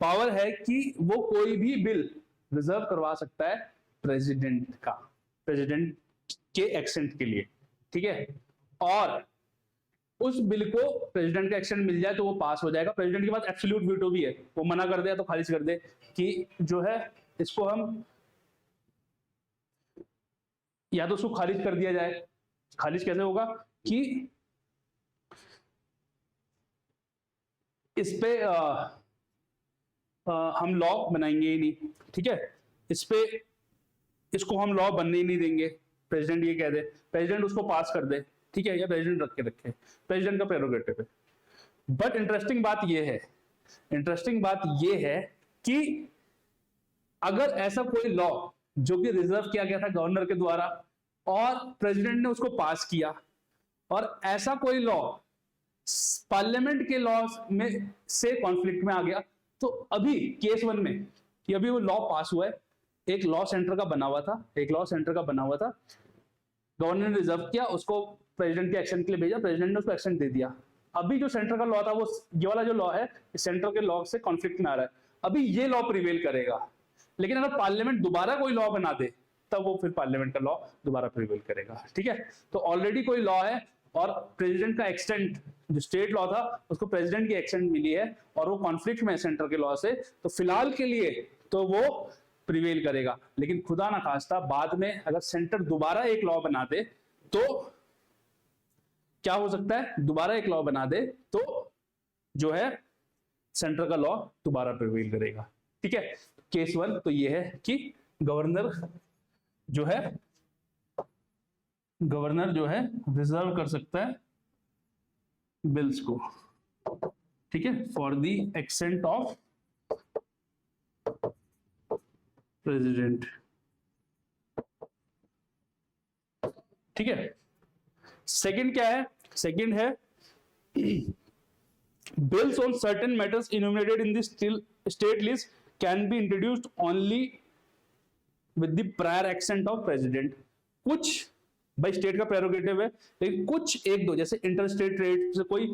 पावर है कि वो कोई भी बिल रिजर्व करवा सकता है प्रेसिडेंट का, प्रेसिडेंट के एक्सेंट के लिए। ठीक है, और उस बिल को प्रेसिडेंट का एक्सेंट मिल जाए तो वो पास हो जाएगा। प्रेसिडेंट के पास एब्सोल्यूट वीटो भी है, वो मना कर दे तो खारिज कर दे कि जो है इसको हम या तो उसको खारिज कर दिया जाए। खारिज कैसे होगा? कि इस पे हम लॉ बनाएंगे ही नहीं। ठीक है, इस पे इसको हम लॉ बनने ही नहीं देंगे। प्रेसिडेंट ये कह दे, प्रेसिडेंट उसको पास कर दे। ठीक है, या प्रेसिडेंट रख के रखे, प्रेसिडेंट का प्रेरोगेटिव है। बट इंटरेस्टिंग बात ये है कि अगर ऐसा कोई लॉ जो कि रिजर्व किया गया था गवर्नर के द्वारा और प्रेसिडेंट ने उसको पास किया, और ऐसा कोई लॉ पार्लियामेंट के लॉ में से कॉन्फ्लिक्ट में आ गया, तो अभी केस 1 में कि अभी वो लॉ पास हुआ है, एक लॉ सेंटर का बना हुआ था, गवर्नर ने रिजर्व किया, उसको प्रेसिडेंट के एक्शन के लिए भेजा, प्रेसिडेंट ने उसको एक्शन दे दिया। अभी जो सेंटर का लॉ था, वो ये वाला जो लॉ है सेंटर के लॉ से कॉन्फ्लिक्ट में आ रहा है, अभी ये लॉ प्रिवेल करेगा। लेकिन अगर पार्लियामेंट दोबारा कोई लॉ बना दे तब वो फिर पार्लियामेंट का लॉ दोबारा प्रिवेल करेगा। ठीक है, तो ऑलरेडी कोई लॉ है और प्रेसिडेंट का एक्सटेंट जो स्टेट लॉ था उसको प्रेसिडेंट की एक्सटेंट मिली है और वो कॉन्फ्लिक्ट में है सेंटर के लॉ से, तो फिलहाल के लिए तो वो प्रिवेल करेगा। लेकिन खुदा ना खास्ता बाद में अगर सेंटर दोबारा एक लॉ बना दे तो क्या हो सकता है? दोबारा एक लॉ बना दे तो जो है सेंटर का लॉ दोबारा प्रिवेल करेगा। ठीक है, केस 1 तो ये है कि गवर्नर जो है रिजर्व कर सकता है बिल्स को। ठीक है, for the accent of president. ठीक है, सेकंड क्या है? सेकंड है bills on certain matters enumerated in the state list can be introduced only with the prior assent of president। कुछ भाई स्टेट का प्रेरोगेटिव है, लेकिन कुछ एक दो जैसे इंटर स्टेट ट्रेड से कोई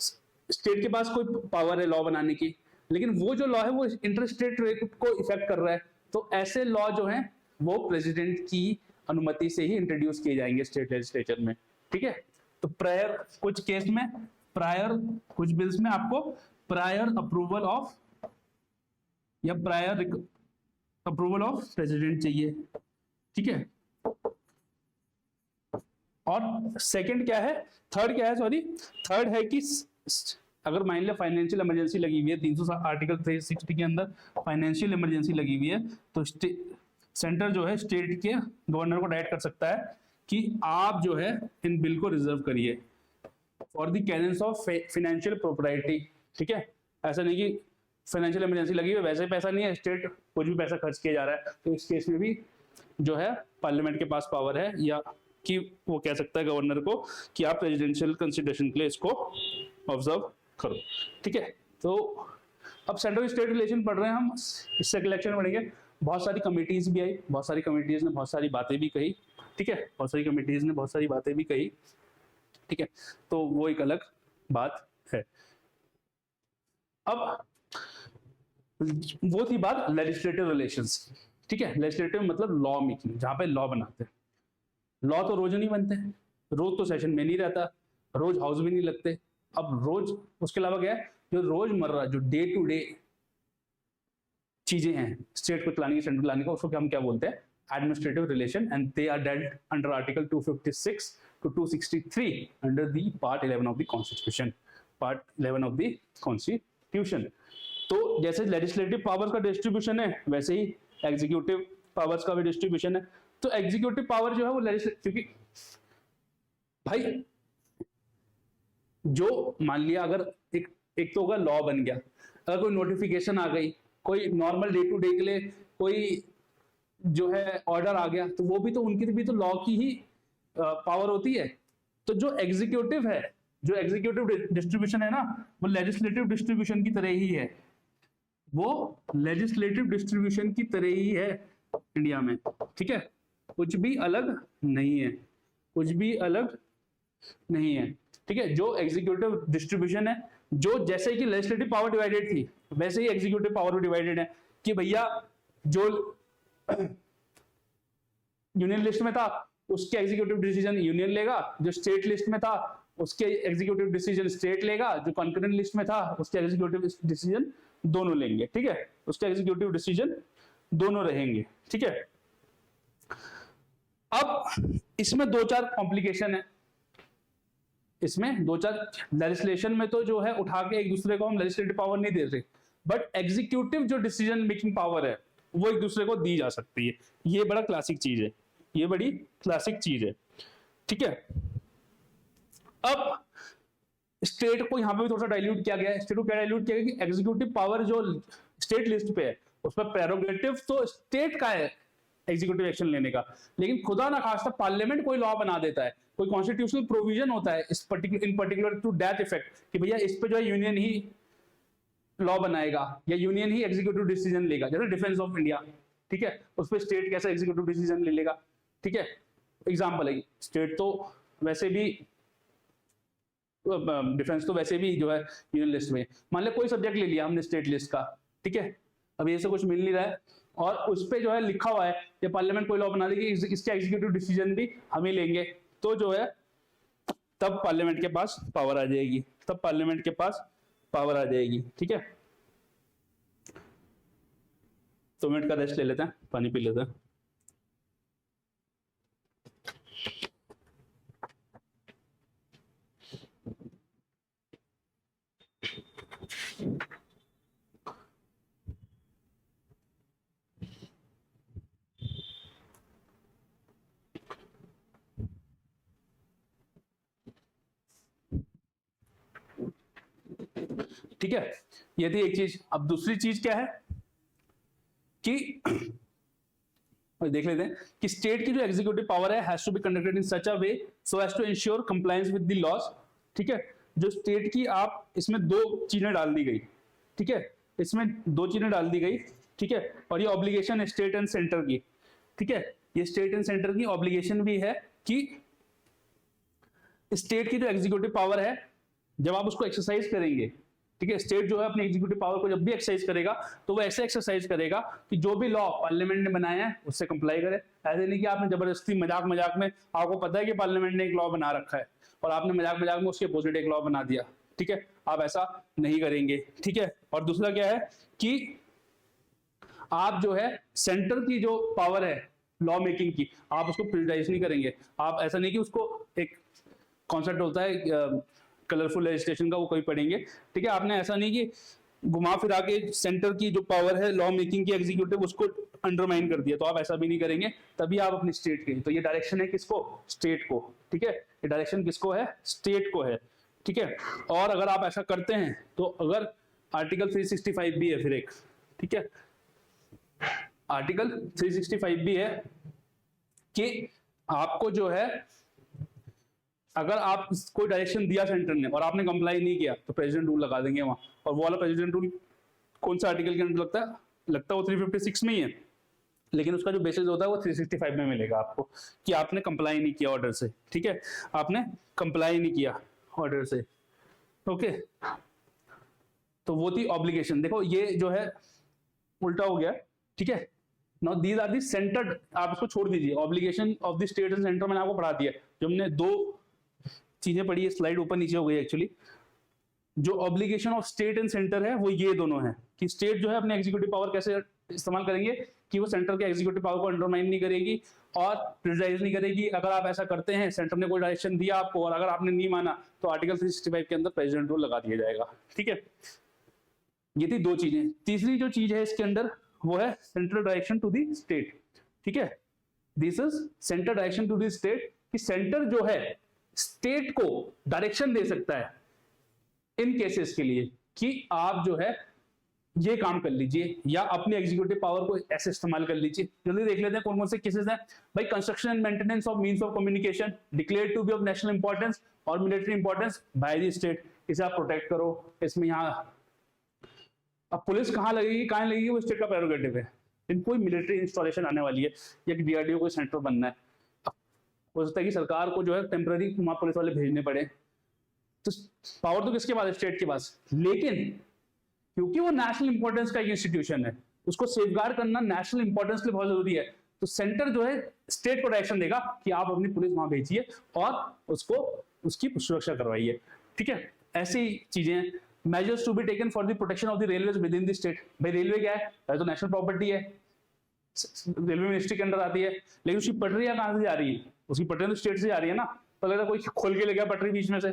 स्टेट के पास कोई पावर है लॉ बनाने की, लेकिन वो जो लॉ है वो इंटर स्टेट ट्रेड को इफेक्ट कर रहा है, तो ऐसे लॉ जो है वो प्रेसिडेंट की अनुमति से ही इंट्रोड्यूस किए जाएंगे स्टेट लेजिस्लेचर में। ठीक है, तो प्रायर कुछ केस में प्रायर, कुछ बिल्स में आपको प्रायर अप्रूवल ऑफ या प्रायर अप्रूवल ऑफ प्रेसिडेंट चाहिए। ठीक है, और सेकंड क्या है? थर्ड है कि अगर मान लिया फाइनेंशियल इमरजेंसी लगी हुई है, 300 आर्टिकल 360 के अंदर फाइनेंशियल इमरजेंसी लगी हुई है, तो सेंटर जो है स्टेट के गवर्नर को डायरेक्ट कर सकता है कि आप जो है इन बिल को रिजर्व करिए for the clearance of financial property. ठीक है, ऐसा नहीं कि फाइनेंशियल इमरजेंसी लगी हुई है वैसे पैसा नहीं है, स्टेट कुछ भी पैसा खर्च किया जा रहा है, तो इस केस में भी जो है पार्लियामेंट के पास पावर है या कि वो कह सकता है गवर्नर को कि आप प्रेसिडेंशियल कंसिडरेशन के लिए इसको ऑब्जर्व करो। ठीक है, तो अब सेंट्रल स्टेट रिलेशन पढ़ रहे हैं हम, इससे इलेक्शन पढ़ेंगे। बहुत सारी कमिटीज भी आई, बहुत सारी कमिटीज ने बहुत सारी बातें भी कही। ठीक है, बहुत सारी कमिटीज ने बहुत सारी बातें भी कही। ठीक है, तो वो एक अलग बात है। अब वो थी बात लेजिस्लेटिव रिलेशंस। ठीक है, लेजिस्लेटिव मतलब लॉ मेकिंग, जहां पे लॉ बनाते हैं। लॉ तो रोज नहीं बनते, रोज तो सेशन में नहीं रहता, रोज हाउस में नहीं लगते। अब रोज उसके अलावा क्या है, जो रोजमर्रा जो डे टू डे चीजें हैं स्टेट को चलाने की, सेंटर चलाने का, उसको हम क्या बोलते हैं? Administrative relation, and they are dealt under article 256 to 263 under the part 11 of the constitution. Part 11 of the constitution. तो जैसे लेजिस्लेटिव पावर्स का डिस्ट्रीब्यूशन है वैसे ही एग्जीक्यूटिव पावर्स का भी डिस्ट्रीब्यूशन है। तो एग्जीक्यूटिव पावर जो है वो लेजिस्लेटिव, क्योंकि भाई जो मान लिया अगर एक तो होगा लॉ बन गया, अगर कोई नोटिफिकेशन आ गई, कोई नॉर्मल डे टू डे के लिए कोई जो है ऑर्डर आ गया, तो वो भी तो उनकी भी तो लॉ की ही पावर होती है। तो जो एग्जीक्यूटिव है, जो एग्जीक्यूटिव डिस्ट्रीब्यूशन है ना, वो लेजिस्लेटिव डिस्ट्रीब्यूशन की तरह ही है, वो लेजिस्लेटिव डिस्ट्रीब्यूशन की तरह ही है। इंडिया में, ठीक है, कुछ भी अलग नहीं है, कुछ भी अलग नहीं है, ठीक है। जो एग्जीक्यूटिव डिस्ट्रीब्यूशन है, जो जैसे कि लेजिस्लेटिव पावर डिवाइडेड थी वैसे ही एग्जीक्यूटिव पावर भी डिवाइडेड है, कि भैया जो यूनियन लिस्ट में था उसके एग्जीक्यूटिव डिसीजन यूनियन लेगा, जो स्टेट लिस्ट में था उसके एग्जीक्यूटिव डिसीजन स्टेट लेगा, जो कॉन्करेंट लिस्ट में था उसके एग्जीक्यूटिव डिसीजन दोनों लेंगे, ठीक है, उसके एग्जीक्यूटिव डिसीजन दोनों रहेंगे, ठीक है। अब इसमें दो चार कॉम्प्लिकेशन है, इसमें दो चार, लेजिस्लेशन में तो जो है उठा के एक दूसरे को हम लेजिस्लेटिव पावर नहीं दे रहे, बट एग्जीक्यूटिव जो डिसीजन मेकिंग पावर है वो एक दूसरे को दी जा सकती है। ये बड़ा क्लासिक चीज है, ये बड़ी क्लासिक चीज है, ठीक है। अब स्टेट को यहां पे भी थोड़ा सा डाइल्यूट किया गया है। स्टेट को क्या डाइल्यूट किया गया कि एग्जीक्यूटिव पावर जो स्टेट लिस्ट पे है उसमें प्रेरोगेटिव तो स्टेट का है एग्जीक्यूटिव एक्शन लेने का, लेकिन खुदा ना खास्ता पार्लियामेंट कोई लॉ बना देता है, कोई कॉन्स्टिट्यूशनल प्रोविजन होता है इस पर्टिकुलर टू दैट इफेक्ट कि भैया इस पे जो है यूनियन ही लॉ बनाएगा या यूनियन ही एग्जीक्यूटिव डिसीजन लेगा, जैसे डिफेंस ऑफ इंडिया, ठीक है, उस पर स्टेट कैसे एग्जीक्यूटिव डिसीजन ले लेगा, ठीक है। एग्जाम्पल है, स्टेट तो वैसे भी डिफेंस तो वैसे भी जो है यूनियन लिस्ट में, मान ले कोई सब्जेक्ट ले लिया हमने स्टेट लिस्ट का, ठीक है, अब ये से कुछ मिल नहीं रहा है और उस पे जो है लिखा हुआ है कि पार्लियामेंट कोई लॉ बना देगी इसके एग्जीक्यूटिव डिसीजन भी हम ही लेंगे, तो जो है तब पार्लियामेंट के पास पावर आ जाएगी, तब पार्लियामेंट के पास पावर आ जाएगी, ठीक है। तो मिनट का रेस्ट ले लेते हैं, पानी पी लेते हैं। ठीक है, ये थी एक चीज। अब दूसरी चीज क्या है कि देख लेते हैं कि स्टेट की जो एग्जीक्यूटिव पावर है has to be conducted in such a way so as to ensure compliance with the laws, ठीक है। जो स्टेट की आप इसमें दो चीजें डाल दी गई, ठीक है, इसमें दो चीजें डाल दी गई, ठीक है, और ये ऑब्लिगेशन है स्टेट एंड सेंटर की, ठीक है, ये स्टेट एंड सेंटर की ऑब्लिगेशन भी है कि स्टेट की जो एग्जीक्यूटिव पावर है जब आप उसको एक्सरसाइज करेंगे, ठीक है, स्टेट जो है अपनी एग्जीक्यूटिव पावर को जब भी एक्सरसाइज करेगा तो वो ऐसे एक्सरसाइज करेगा कि जो भी लॉ पार्लियामेंट ने बनाए हैं उससे कंप्लाई करे। ऐसे नहीं कि आपने जबरदस्ती मजाक मजाक में, आपको पता है कि पार्लियामेंट ने एक लॉ बना रखा है और आपने मजाक मजाक में उसके अपोजिट एक लॉ बना दिया, ठीक है, आप ऐसा नहीं करेंगे, ठीक है। और दूसरा क्या है कि आप जो है सेंटर की जो पावर है लॉ मेकिंग की, आप उसको प्रिजुडाइज नहीं करेंगे। आप ऐसा नहीं कि उसको, एक कॉन्सेप्ट होता है कलरफुल लेजिस्लेशन का, वो कभी पढ़ेंगे, ठीक है, आपने ऐसा नहीं कि घुमा फिरा के सेंटर की जो पावर है लॉ मेकिंग की एग्जीक्यूटिव उसको अंडरमाइन कर दिया, तो आप ऐसा भी नहीं करेंगे, तभी आप अपनी स्टेट के। तो ये डायरेक्शन है किसको? स्टेट को, ठीक है, ये डायरेक्शन किसको है? स्टेट को है, ठीक है। और अगर आप ऐसा करते हैं तो अगर आर्टिकल 365 भी है फिर एक, ठीक है, आर्टिकल 365 भी है कि आपको जो है अगर आप कोई डायरेक्शन दिया सेंटर ने और आपने कंप्लाई नहीं किया तो प्रेसिडेंट रूल लगा देंगे वहां। और वो वाला प्रेसिडेंट रूल कौन सा आर्टिकल के अंदर लगता है? लगता है वो 356 में ही है, लेकिन उसका जो बेसिस होता है वो 365 में मिलेगा आपको कि आपने कंप्लाई नहीं किया ऑर्डर से, ठीक है, आपने कंप्लाई नहीं किया ऑर्डर से, ओके। तो वो थी ऑब्लिगेशन। देखो ये जो है उल्टा हो गया, ठीक है। Now these are the centred, आप इसको छोड़ दीजिए, obligation of the state and centre मैंने आपको पढ़ा दिया। जो हमने दो चीजें पढ़ी है, स्लाइड ऊपर नीचे हो गई एक्चुअली। जो obligation of state and centre है वो ये दोनों है कि स्टेट जो है अपने एग्जीक्यूटिव पावर कैसे इस्तेमाल करेंगे कि वो सेंटर के एग्जीक्यूटिव पावर को अंडरमाइन नहीं करेगी और प्रिजुडाइज नहीं करेगी। अगर आप ऐसा करते हैं, सेंटर ने कोई डायरेक्शन दिया आपको और अगर आपने नहीं माना तो आर्टिकल 365 के अंदर प्रेसिडेंट रूल लगा दिया जाएगा, ठीक है। ये थी दो चीजें। तीसरी जो चीज है इसके अंदर वो है central direction to the state, ठीक है। This is central direction to the state कि सेंटर जो है स्टेट को डायरेक्शन दे सकता है इन केसेस के लिए कि आप जो है ये काम कर लीजिए या अपनी एग्जीक्यूटिव पावर को ऐसे इस्तेमाल कर लीजिए। जल्दी देख लेते हैं कौन कौन से केसेस हैं भाई। Construction and maintenance of means of communication declared to be of national importance और military importance by the state, इसे आप प्रोटेक्ट करो। इसमें यहाँ अब पुलिस कहाँ लगेगी, कहाँ लगेगी, वो स्टेट का प्रेरोगेटिव है, लेकिन कोई मिलिट्री इंस्टॉलेशन आने वाली है या डीआरडीओ को सेंटर बनना है, हो सकता है कि सरकार को जो है टेम्पररी वहां पुलिस वाले भेजने पड़े, तो पावर तो किसके पास है? स्टेट के पास। लेकिन क्योंकि वो नेशनल इंपॉर्टेंस का एक इंस्टीट्यूशन है, उसको सेफगार्ड करना नेशनल इंपॉर्टेंस के लिए बहुत जरूरी है, तो सेंटर जो है स्टेट को डायरेक्शन देगा कि आप अपनी पुलिस वहां भेजिए और उसको उसकी सुरक्षा करवाइए। ठीक है, ऐसी चीजें। Measures to be taken for the protection of the railways within the state. भाई रेलवे क्या है? तो नेशनल प्रॉपर्टी है, रेलवे मिनिस्ट्री के अंडर आती है, लेकिन उसकी पटरियां कहां से जा रही है? उसकी पटरियां तो स्टेट से जा रही है ना, तो लगता कोई खोल के ले गया पटरी बीच में से,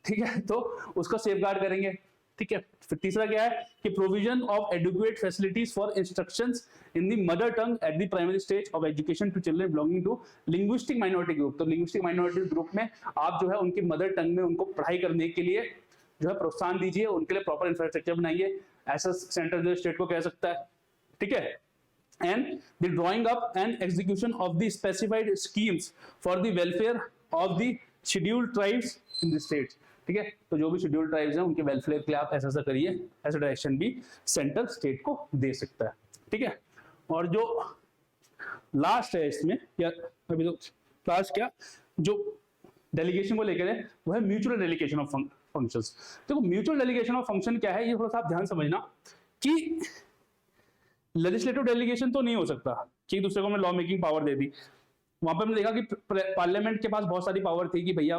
ठीक है, तो उसका सेफगार्ड करेंगे। ठीक है, फिर तीसरा क्या है कि provision of adequate facilities for instructions in the mother tongue at the primary stage of education to children belonging to linguistic minority group. तो लिंग्विस्टिक माइनॉरिटी ग्रुप में आप जो है उनकी मदर टंग में उनको पढ़ाई करने के लिए जो है प्रोत्साहन दीजिए, उनके लिए प्रॉपर इंफ्रास्ट्रक्चर बनाइए, ऐसा सेंटर जो स्टेट को कह सकता है। ठीक है, and the drawing up and execution of the specified schemes for the welfare of the scheduled tribes in the states। ठीक है, तो जो भी शेड्यूल्ड ट्राइब्स हैं उनके वेलफेयर के लिए आप ऐसा करिए, ऐसा डायरेक्शन भी सेंटर स्टेट को दे सकता है। ठीक है, और जो लास्ट है इसमें, या अभी तो लास्ट क्या जो डेलीगेशन को लेकर है वो है म्यूचुअल डेलीगेशन ऑफ फंक्शंस। देखो म्यूचुअल डेलीगेशन ऑफ फंक्शन क्या है, ये थोड़ा सा आप ध्यान समझना कि लेजिस्लेटिव डेलीगेशन तो नहीं हो सकता कि एक दूसरे को मैं लॉ मेकिंग पावर दे दी। वहां पर हमने देखा कि पार्लियामेंट के पास बहुत सारी पावर थी कि भैया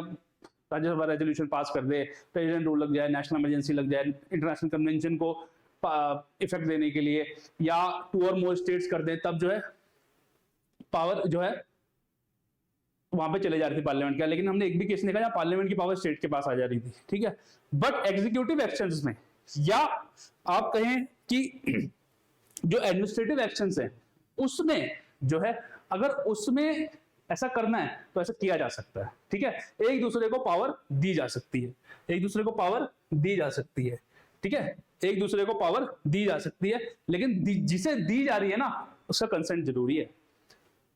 राज्यसभा रेजोल्यूशन पास कर दे, प्रेसिडेंट रूल लग जाए, नेशनल इमरजेंसी लग जाए, इंटरनेशनल कन्वेंशन को इफेक्ट देने के लिए, या 2 और मोर स्टेट्स कर दे, तब जो है पावर जो है वहां पे चले जा रही थी पार्लियामेंट का। लेकिन हमने एक भी केस नहीं देखा जहां पार्लियामेंट की पावर स्टेट के पास आ जा रही थी। ठीक है, बट एग्जीक्यूटिव एक्शंस में, या आप कहें कि जो एडमिनिस्ट्रेटिव एक्शंस हैं उसमें जो है अगर उसमें ऐसा करना है तो ऐसा किया जा सकता है। ठीक है, एक दूसरे को पावर दी जा सकती है, एक दूसरे को पावर दी जा सकती है। ठीक है, एक दूसरे को पावर दी जा सकती है, लेकिन जिसे दी जा रही है ना उसका कंसेंट जरूरी है,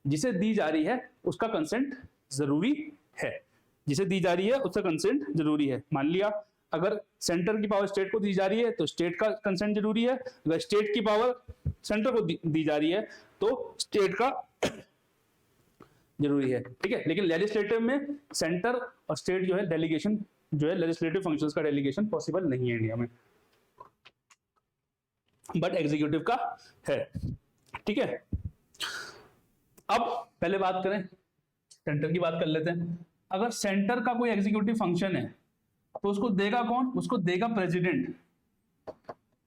जिसे दी जा रही है उसका कंसेंट जरूरी है, जिसे दी जा रही है उसका कंसेंट जरूरी है। मान लिया अगर सेंटर की पावर स्टेट को दी जा रही है तो स्टेट का कंसेंट जरूरी है, अगर स्टेट की पावर सेंटर को दी जा रही है तो स्टेट का जरूरी है। ठीक है, लेकिन लेजिस्लेटिव में सेंटर और स्टेट जो है डेलीगेशन जो है लेजिस्लेटिव फंक्शंस का डेलीगेशन पॉसिबल नहीं है इंडिया में, बट एग्जीक्यूटिव का है। ठीक है, अब पहले बात करें सेंटर की बात कर लेते हैं। अगर सेंटर का कोई एग्जीक्यूटिव फंक्शन है तो उसको देगा कौन? उसको देगा प्रेसिडेंट।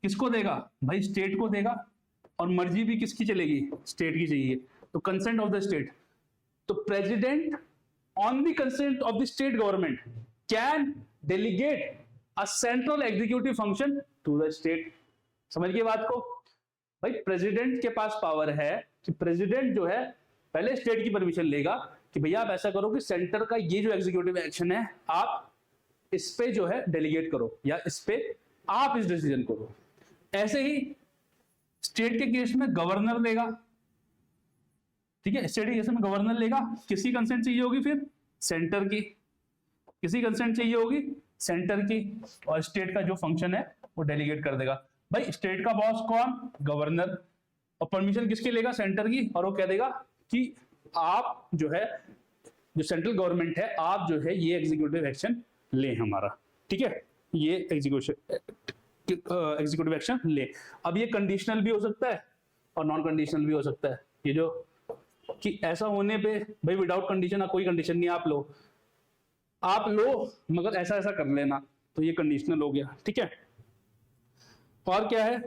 किसको देगा? भाई स्टेट को देगा, और मर्जी भी किसकी चलेगी? स्टेट की चाहिए, तो कंसेंट ऑफ द स्टेट। तो president on the consent of the state government can delegate a central executive function to the state. समझ गए बात को? भाई प्रेसिडेंट के पास पावर है कि प्रेसिडेंट जो है पहले स्टेट की परमिशन लेगा कि भैया आप ऐसा करो कि सेंटर का ये जो एग्जीक्यूटिव एक्शन है आप इस पे जो है डेलीगेट करो, या इस पे आप इस डिसीजन करो। ऐसे ही स्टेट के केस में गवर्नर लेगा। ठीक है, स्टेट के केस में गवर्नर लेगा, किसकी कंसेंट चाहिए होगी? फिर सेंटर की। किसकी कंसेंट चाहिए होगी? सेंटर की, और स्टेट का जो फंक्शन है वो डेलीगेट कर देगा। भाई स्टेट का बॉस कौन? गवर्नर। और परमिशन किसकी लेगा? सेंटर की, और वो कह देगा कि आप जो है जो सेंट्रल गवर्नमेंट है आप जो है ये एग्जीक्यूटिव एक्शन ले हमारा। ठीक है, ये एग्जीक्यूटिव एक्शन ले। अब ये कंडीशनल भी हो सकता है और नॉन कंडीशनल भी हो सकता है। ये जो कि ऐसा होने पे भाई विदाउट कंडीशन, कोई कंडीशन नहीं, आप लो मगर ऐसा ऐसा कर लेना, तो ये कंडीशनल हो गया। ठीक है, और क्या है?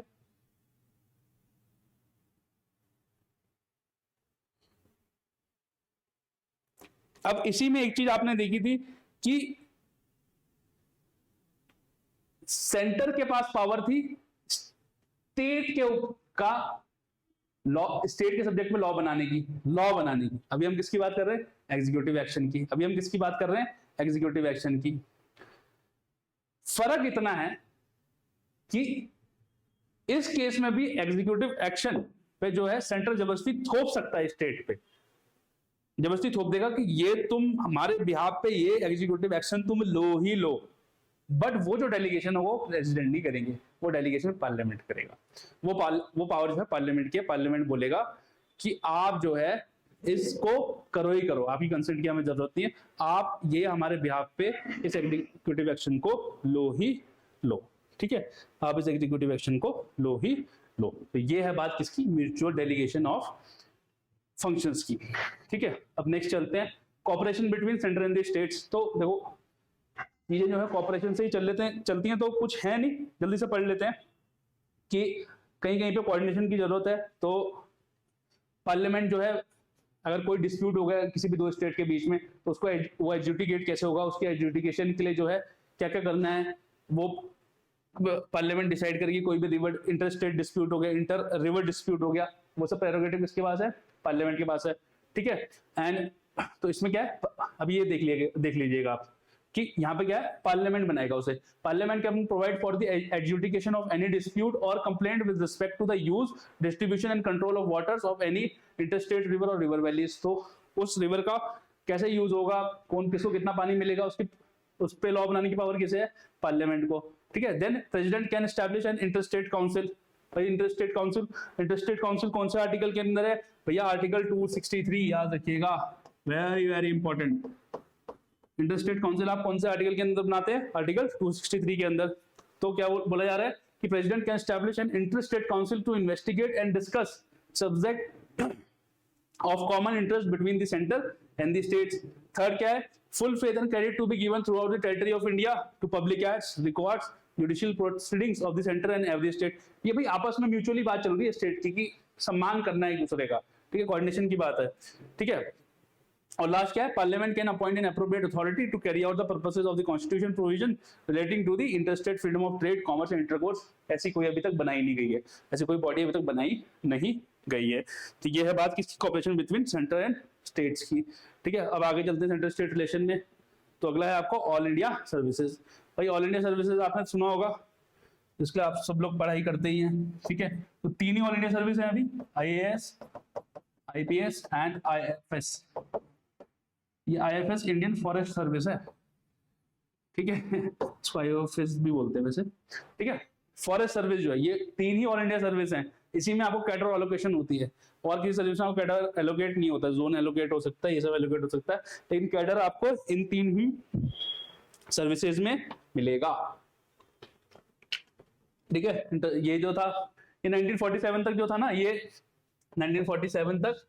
अब इसी में एक चीज आपने देखी थी कि सेंटर के पास पावर थी स्टेट का लॉ, स्टेट के सब्जेक्ट में लॉ बनाने की। अभी हम किसकी बात कर रहे हैं? एग्जीक्यूटिव एक्शन की। अभी हम किसकी बात कर रहे हैं? एग्जीक्यूटिव एक्शन की। फर्क इतना है कि इस केस में भी एग्जीक्यूटिव एक्शन पे जो है सेंट्रल जबरदस्ती थोप सकता है, स्टेट पे जबरदस्ती थोप देगा कि ये तुम हमारे बिहाफ पे ये एग्जीक्यूटिव एक्शन तुम लो ही लो। बट वो जो डेलीगेशन है वो प्रेसिडेंट नहीं करेंगे, वो डेलीगेशन पार्लियामेंट करेगा। वो पावर जो है पार्लियामेंट की है, पार्लियामेंट बोलेगा कि आप जो है इसको करो ही करो, आपकी कंसेंट की हमें जरूरत नहीं है, आप ये हमारे बिहाफ पे इस एग्जीक्यूटिव एक्शन को लो ही लो, ठीक है, आप इस एग्जीक्यूटिव एक्शन को लो ही लो। तो ये है बात किसकी, म्यूचुअल डेलीगेशन ऑफ फंक्शंस की, ठीक है। अब नेक्स्ट चलते हैं cooperation between centre and the states. तो देखो चीजें जो है कॉपरेशन से ही चलती हैं, तो कुछ है नहीं, जल्दी से पढ़ लेते हैं कि कहीं कहीं पे कोऑर्डिनेशन की जरूरत है। तो पार्लियामेंट जो है अगर कोई डिस्प्यूट हो गया किसी भी दो स्टेट के बीच में, तो उसको वो एडजुडिकेट कैसे होगा, उसके एडजुडिकेशन के लिए जो है क्या क्या करना है वो पार्लियामेंट डिसाइड करेगी। कोई भी रिवर इंटर स्टेट डिस्प्यूट हो गया, इंटर रिवर डिस्प्यूट हो गया, वो सब प्रेरोगेटिव किसके पास है, पार्लियामेंट के पास है, ठीक है। एंड तो इसमें क्या है, अब ये देख लीजिएगा आप कि यहाँ पे क्या है, पार्लियामेंट बनाएगा उसे। Parliament can provide for the adjudication of any dispute और complaint with respect to the use, distribution and control of waters of any interstate river और रिवर वैलीज। तो उस रिवर का कैसे यूज होगा, कौन किसको कितना पानी मिलेगा, उसकी उस पे लॉ बनाने की पावर किसे है, पार्लियामेंट को, ठीक है। Then president can establish an interstate council. भाई इंटरस्टेट काउंसिल कौन से आर्टिकल के अंदर है भैया, आर्टिकल 263, याद रखिएगा, very very important. Interstate council आप कौन से आर्टिकल के अंदर बनाते हैं, आर्टिकल 263 के अंदर। तो क्या बोला जा रहा है कि president can establish an interstate council to investigate and discuss subject of common interest between the centre and the states. Third क्या है, full faith and credit to be given throughout the territory of India to public acts, records, judicial proceedings of the centre and every state. ये भाई आपस में mutually बात चल रही है स्टेट की कि सम्मान करना है एक दूसरे का, ठीक है, कोऑर्डिनेशन की बात है, ठीक है। और लास्ट क्या है, parliament can appoint an appropriate authority to carry out the purposes of the constitution provision relating to the interstate freedom of trade, commerce and intercourse. ऐसी कोई अभी तक बनाई नहीं गई है, ऐसी कोई बॉडी अभी तक बनाई नहीं गई है। तो ये है बात किसकी, cooperation between centre and states की, ठीक है। अब आगे चलते हैं सेंटर स्टेट रिलेशन में। तो अगला है आपको ऑल इंडिया सर्विसेज। भाई ऑल इंडिया सर्विसेज आपने सुना होगा, जिसके आप सब लोग पढ़ाई करते ही हैं, ठीक है। तो तीन ही ऑल इंडिया सर्विस है अभी, IAS, IPS एंड IFS। ये IFS इंडियन फॉरेस्ट सर्विस है, ठीक है, इसको IFS भी बोलते हैं वैसे, ठीक है। फॉरेस्ट सर्विस जो है ये तीन ही ऑल इंडिया सर्विस हैं, इसी में आपको कैडर एलोकेशन होती है, और किसी सर्विस में आपको कैडर एलोकेट नहीं होता, जोन एलोकेट हो सकता है, ये सब एलोकेट हो सकता है, लेकिन कैडर आपको इन तीन ही सर्विसेज में मिलेगा, ठीक है। ये जो था ये 1947 तक जो था ना, ये 1947 तक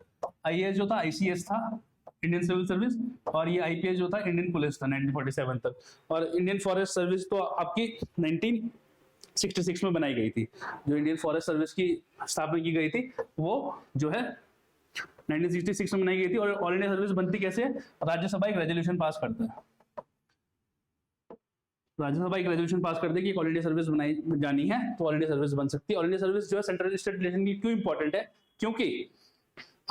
IAS जो था ICS था, इंडियन सिविल सर्विस, और ये IPS जो था इंडियन पुलिस था 1947 तक। और इंडियन फॉरेस्ट सर्विस तो आपकी 1966 में बनाई गई थी, जो इंडियन फॉरेस्ट सर्विस की स्थापना की गई थी वो जो है 1966 में बनाई गई थी। और ऑल इंडिया सर्विस बनती कैसे है, राज्यसभा एक रेजोल्यूशन पास करता है, राज्यसभा एक रेजोल्यूशन पास कर दे कि ऑल इंडिया सर्विस बनाई जानी है, तो ऑल इंडिया सर्विस बन सकती है। ऑल इंडिया सर्विस जो है सेंट्रल स्टेट रिलेशन की क्यों इंपॉर्टेंट है, क्योंकि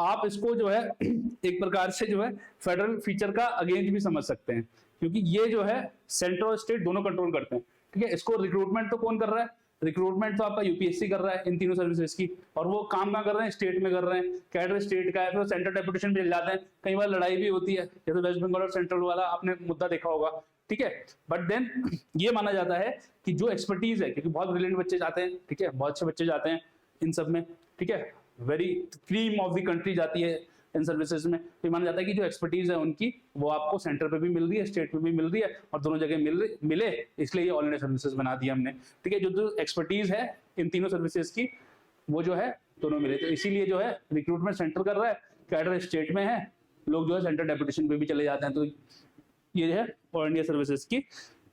आप इसको जो है एक प्रकार से जो है फेडरल फीचर का अगेंस्ट भी समझ सकते हैं, क्योंकि ये जो है सेंटर और स्टेट दोनों कंट्रोल करते हैं, ठीक है। इसको रिक्रूटमेंट तो कौन कर रहा है, रिक्रूटमेंट तो आपका UPSC कर रहा है इन तीनों सर्विसेज की, और वो काम कहाँ कर रहे हैं, स्टेट में कर रहे हैं, कैडर स्टेट का है, फिर सेंटर डेपुटेशन भी जाते हैं, कई बार लड़ाई भी होती है, जैसे वेस्ट बंगाल और सेंट्रल वाला आपने मुद्दा देखा होगा, ठीक है। बट देन ये माना जाता है कि जो एक्सपर्टीज है, क्योंकि बहुत ब्रिलियंट बच्चे जाते हैं, ठीक है, बहुत अच्छे बच्चे जाते हैं इन सब में, ठीक है, very cream of the country जाती है इन सर्विसेज में, तो माना जाता है कि जो एक्सपर्टीज है उनकी वो आपको सेंटर पे भी मिल रही है, स्टेट पे भी मिल रही है, और दोनों जगह मिले, इसलिए ये ऑल इंडिया सर्विसेज बना दिया हमने, ठीक है। जो एक्सपर्टीज है इन तीनों सर्विसेज की वो जो है दोनों मिले, तो इसीलिए जो है रिक्रूटमेंट सेंटर कर रहा है, कैडर स्टेट में है, लोग जो है सेंटर डेपुटेशन पे भी चले जाते हैं, तो ये है ऑल इंडिया सर्विसेज की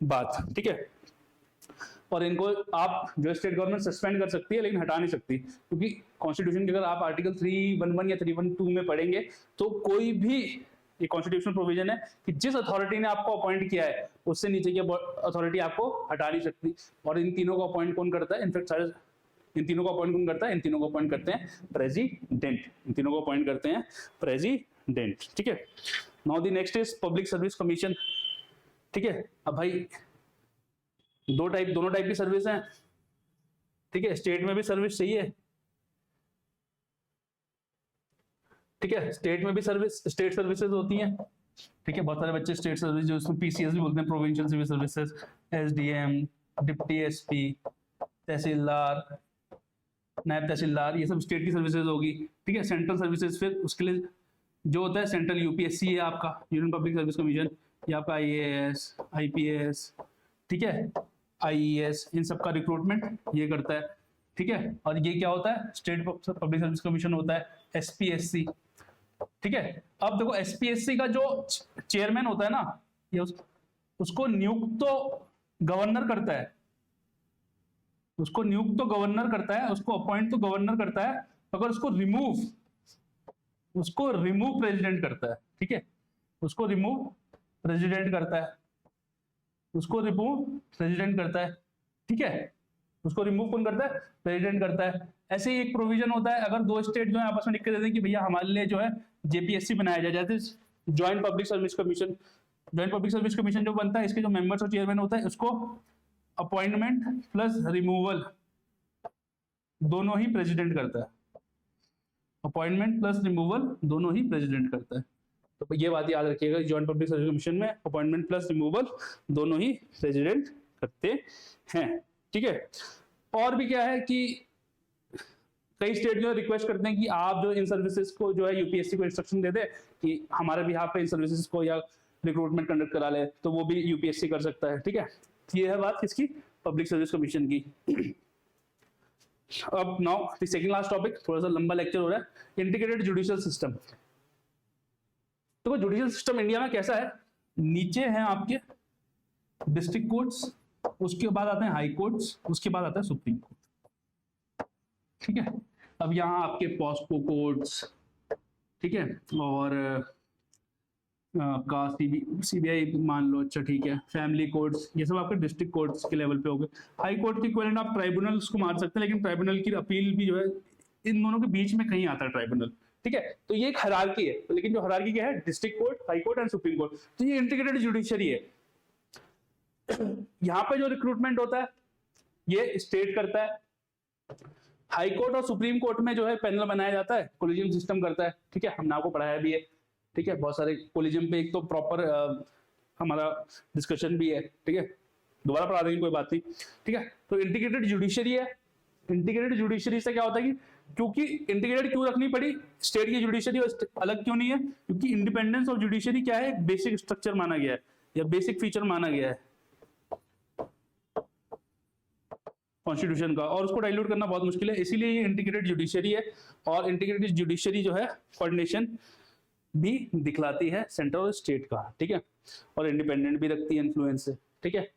बात, ठीक है। और इनको आप जो स्टेट गवर्नमेंट सस्पेंड कर सकती है, लेकिन हटा नहीं सकती, क्योंकि कॉन्स्टिट्यूशन के अगर आप आर्टिकल 311 या 312 में पढ़ेंगे तो कोई भी ये कॉन्स्टिट्यूशनल प्रोविजन है कि जिस अथॉरिटी ने आपको अपॉइंट किया है उससे नीचे की अथॉरिटी आपको हटा नहीं सकती। और इन तीनों को अपॉइंट कौन करता है, इनफैक्ट इन तीनों को अपॉइंट कौन करता है, इन तीनों को अपॉइंट करते हैं प्रेसिडेंट, इन तीनों को अपॉइंट करते हैं प्रेसिडेंट, ठीक है। Now the next is public service commission, ठीक है। अब भाई दोनों टाइप की सर्विस हैं, ठीक है, स्टेट में भी सर्विस चाहिए, ठीक है, स्टेट में भी स्टेट सर्विसेज होती हैं, ठीक है, बहुत सारे बच्चे स्टेट सर्विस जो उसमें पीसीएस भी बोलते हैं, provincial civil services, SDM, deputy SP, tehsildar, naib tehsildar, ये सब स्टेट की सर्विसेज होगी। ठीक है, सेंट्रल सर्विसेज फिर उसके लिए जो होता है सेंट्रल यूपीएससी है आपका, यूनियन पब्लिक सर्विस कमीशन, ये आपका आईएएस, आईपीएस, ठीक है, आईईएस, इन सब का रिक्रूटमेंट ये करता है। ठीक है, और ये क्या होता है, स्टेट पब्लिक सर्विस कमीशन होता है, एसपीएससी। ठीक है, अब देखो एसपीएससी का जो चेयरमैन होता है ना, ये उसको नियुक्त तो गवर्नर करता है, उसको नियुक्त तो गवर्नर करता है, उसको अपॉइंट तो गवर्नर करता है, अगर उसको रिमूव प्रेसिडेंट करता है। ठीक है, उसको रिमूव प्रेसिडेंट करता है, उसको रिमूव प्रेसिडेंट करता है। ठीक है, उसको रिमूव कौन करता है, प्रेसिडेंट करता है। ऐसे ही एक प्रोविजन होता है, अगर दो स्टेट जो है आपस में लिख के दे दें कि भैया हमारे लिए जो है जेपीएससी बनाया जाए, जैसे joint public service commission. Joint public service commission जो बनता है, इसके जो मेंबर्स और चेयरमैन होता है, उसको अपॉइंटमेंट प्लस रिमूवल दोनों ही प्रेसिडेंट करता है, अपॉइंटमेंट प्लस रिमूवल दोनों ही प्रेसिडेंट करता है। तो ये बात याद रखिएगा, ज्वाइंट पब्लिक सर्विस कमीशन में अपॉइंटमेंट प्लस रिमूवल दोनों ही प्रेसिडेंट करते हैं। ठीक है, और भी क्या है कि कई स्टेट जो है रिक्वेस्ट करते हैं कि आप जो इन सर्विसेज को जो है यूपीएससी को इंस्ट्रक्शन दे दे कि हमारे बिहाफ पे इन सर्विसेज को या रिक्रूटमेंट कंडक्ट करा ले, तो वो भी यूपीएससी कर सकता है। ठीक है, ये है बात किसकी, पब्लिक सर्विस कमीशन की। अब now the second last topic, थोड़ा सा लंबा लेक्चर हो रहा है, इंटीग्रेटेड जुडिशियल सिस्टम। तो जुडिशियल सिस्टम इंडिया में कैसा है, नीचे हैं आपके डिस्ट्रिक्ट कोर्ट्स, उसके बाद आते हैं हाई कोर्ट्स, उसके बाद आता है सुप्रीम कोर्ट। ठीक है, अब यहाँ आपके पॉस्को कोर्ट्स, ठीक है, और आपका सीबीआई मान लो, अच्छा ठीक है, फैमिली कोर्ट्स, ये सब आपके डिस्ट्रिक्ट कोर्ट्स के लेवल पे हो गए। हाई कोर्ट के इक्विवेलेंट आप ट्राइब्यूनल्स को मान सकते हैं, लेकिन ट्राइब्यूनल की अपील भी जो है इन दोनों के बीच में कहीं आता है ट्राइब्यूनल। ठीक है, तो ये एक हायरार्की है, तो लेकिन जो हायरार्की क्या है, district court, high court and supreme court, तो ये इंटीग्रेटेड जुडिशरी है। यहाँ पे जो रिक्रूटमेंट होता है ये स्टेट करता है, हाई कोर्ट और सुप्रीम कोर्ट में जो है पैनल बनाया जाता है, कोलिजियम सिस्टम करता है। ठीक है, हमने आपको पढ़ाया भी है। ठीक है, बहुत सारे कोलिजियम पे एक तो प्रॉपर हमारा डिस्कशन भी है। ठीक है, दोबारा पढ़ा देंगे, कोई बात नहीं। ठीक है, तो इंटीग्रेटेड जुडिशरी है। इंटीग्रेटेड जुडिशरी से क्या होता है कि क्योंकि इंटीग्रेटेड क्यों रखनी पड़ी स्टेट की जुडिशरी और अलग क्यों नहीं है, क्योंकि इंडिपेंडेंस ऑफ जुडिशरी क्या है, एक बेसिक स्ट्रक्चर माना गया है या बेसिक फीचर माना गया है कॉन्स्टिट्यूशन का, और उसको डाइल्यूट करना बहुत मुश्किल है, इसीलिए ये इंटीग्रेटेड जुडिशरी है। और इंटीग्रेटेड जुडिशरी जो है कोऑर्डिनेशन भी दिखलाती है सेंट्रल और स्टेट का। ठीक है, और इंडिपेंडेंट भी रखती है इन्फ्लुएंस से। ठीक है,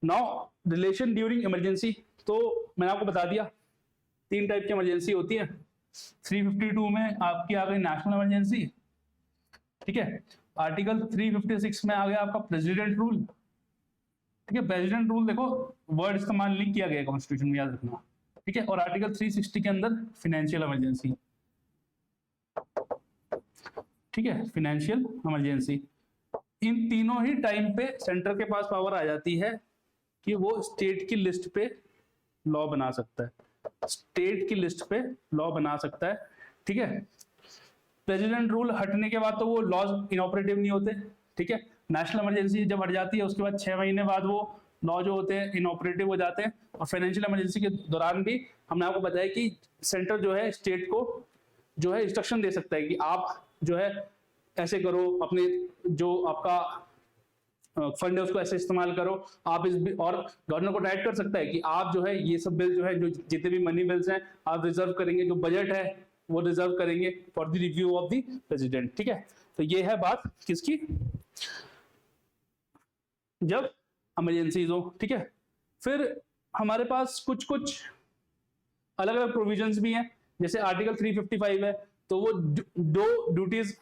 नाउ रिलेशन ड्यूरिंग इमरजेंसी, तो मैंने आपको बता दिया 3 टाइप की इमरजेंसी होती है। 352 में आपकी आ गई नेशनल इमरजेंसी। ठीक है, आर्टिकल 356 में आ गया आपका प्रेसिडेंट रूल। ठीक है, प्रेसिडेंट रूल देखो वर्ड इस्तेमाल नहीं किया गया कॉन्स्टिट्यूशन में, याद रखना। ठीक है, और आर्टिकल 360 के अंदर फाइनेंशियल इमरजेंसी। ठीक है, फाइनेंशियल इमरजेंसी, इन तीनों ही टाइम पे सेंटर के पास पावर आ जाती है कि वो स्टेट की लिस्ट पे लॉ बना सकता है, स्टेट की लिस्ट पे लॉ बना सकता है। ठीक है, प्रेसिडेंट रूल हटने के बाद तो वो लॉज इनऑपरेटिव नहीं होते। ठीक है, नेशनल इमरजेंसी जब हट जाती है उसके बाद 6 महीने बाद वो लॉ जो होते हैं इनऑपरेटिव हो जाते हैं। और फाइनेंशियल इमरजेंसी के दौरान भी हमने आपको बताया कि सेंटर जो है स्टेट को जो है इंस्ट्रक्शन दे सकता है कि आप जो है ऐसे करो, अपने जो आपका फंड है उसको ऐसे इस्तेमाल करो आप इस, और गवर्नर को डायरेक्ट कर सकता है कि आप जो है ये सब बिल जो है, जो जितने भी मनी बिल्स हैं आप रिजर्व करेंगे, जो बजट है वो रिजर्व करेंगे for the review of the president. ठीक है, तो ये है बात किसकी, जब इमरजेंसीज हो। ठीक है, फिर हमारे पास कुछ कुछ अलग अलग प्रोविजंस भी हैं, जैसे आर्टिकल 355 है, तो वो दो ड्यूटीज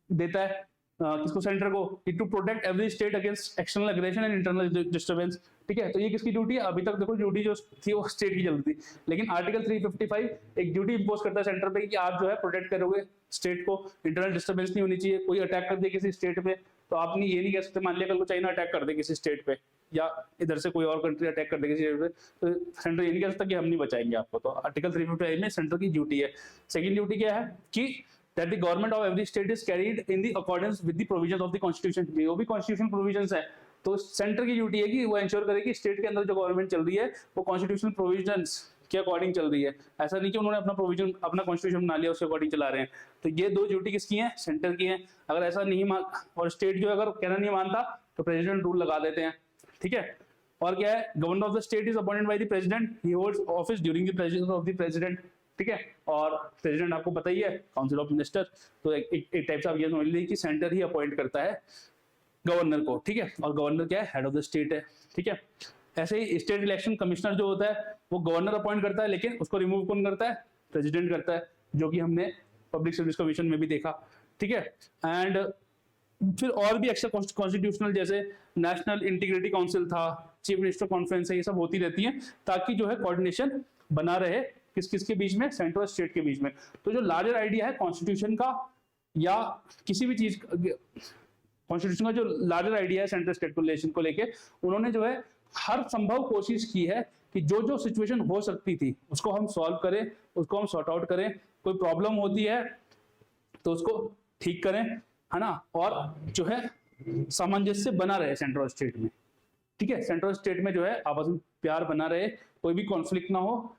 देता है किसको, सेंटर को, to protect every state against external aggression and internal disturbance. ठीक है, तो ये किसकी ड्यूटी है, अभी तक देखो ड्यूटी जो थी वो स्टेट की चलती थी, लेकिन आर्टिकल 355 एक ड्यूटी इंपोज करता है सेंटर पे कि आप जो है प्रोटेक्ट करोगे स्टेट को, इंटरनल डिस्टर्बेंस नहीं होनी चाहिए, कोई अटैक कर दे किसी स्टेट पे तो आपने ये नहीं कह सकते, मान लिया कल को चाइना अटैक कर दे किसी स्टेट पे या इधर से कोई और कंट्री अटैक कर दे किसी स्टेट पे, तो सेंटर ये नहीं कह सकता कि हम नहीं बचाएंगे आपको। तो आर्टिकल 355 में सेंटर की ड्यूटी है। सेकंड ड्यूटी क्या है कि that the government of every state is carried in the accordance with the provisions of the constitution। वो भी constitutional provisions है, तो सेंटर की ड्यूटी है कि वो इंश्योर करे कि स्टेट के अंदर जो गवर्नमेंट चल रही है वो कॉन्स्टिट्यूशनल प्रोविजंस के अकॉर्डिंग चल रही है। ऐसा नहीं कि उन्होंने अपना प्रोविजन अपना कॉन्स्टिट्यूशन बना लिया उसके अकॉर्डिंग चला रहे हैं। तो ये दो ड्यूटी किसकी है? सेंटर की है। अगर ऐसा नहीं मान और स्टेट जो अगर कहना नहीं मानता तो प्रेसिडेंट रूल लगा देते हैं, ठीक है। और क्या है? Governor of the state is appointed by the president, he holds office during the precedence of the president, ठीक है। और प्रेसिडेंट आपको पता ही है, काउंसिल ऑफ मिनिस्टर। तो एक टाइप से आप ये समझ लीजिए कि सेंटर ही अपॉइंट करता है गवर्नर को, ठीक है। और गवर्नर क्या है? हेड ऑफ द स्टेट है, ठीक है। ऐसे ही स्टेट इलेक्शन कमिश्नर जो होता है वो गवर्नर अपॉइंट करता है, लेकिन उसको रिमूव कौन करता है? प्रेसिडेंट करता है, जो कि हमने पब्लिक सर्विस कमीशन में भी देखा, ठीक है। एंड फिर और भी एक्स्ट्रा कॉन्स्टिट्यूशनल जैसे नेशनल इंटीग्रिटी काउंसिल था, चीफ मिनिस्टर कॉन्फ्रेंस है, ये सब होती रहती है ताकि जो है कोऑर्डिनेशन बना रहे किस किस के बीच में? सेंट्रल और स्टेट के बीच में। तो जो लार्जर आइडिया है कॉन्स्टिट्यूशन का या किसी भी चीज कॉन्स्टिट्यूशन का जो लार्जर आइडिया है सेंट्रल स्टेट रिलेशन को लेके, उन्होंने जो है हर संभव कोशिश की है कि जो जो सिचुएशन हो सकती थी उसको हम सॉल्व करें, उसको हम सॉर्ट आउट करें। कोई प्रॉब्लम होती है तो उसको ठीक करें, है ना। और जो है सामंजस्य बना रहे सेंट्रल और स्टेट में, ठीक है। सेंट्रल और स्टेट में जो है आपस में प्यार बना रहे, कोई भी कॉन्फ्लिक्ट ना हो।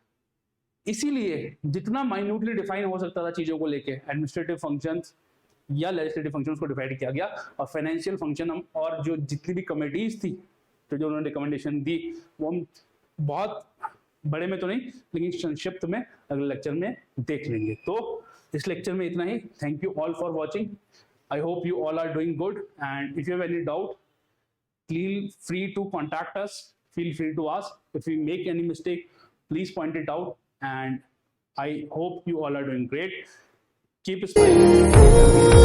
इसीलिए जितना माइन्यूटली डिफाइन हो सकता था चीजों को लेके, एडमिनिस्ट्रेटिव फंक्शंस या लेजिस्लेटिव फंक्शंस को डिवाइड किया गया। और फाइनेंशियल फंक्शन हम और जो जितनी भी कमिटीज थी तो जो उन्होंने रिकमेंडेशन दी वो हम बहुत बड़े में तो नहीं लेकिन संक्षिप्त में अगले लेक्चर में देख लेंगे। तो इस लेक्चर में इतना ही। Thank you all for watching. I hope you all are doing good and if you have any doubt feel free to contact us, feel free to ask. If we make any mistake, please point it out, and I hope you all are doing great. Keep smiling.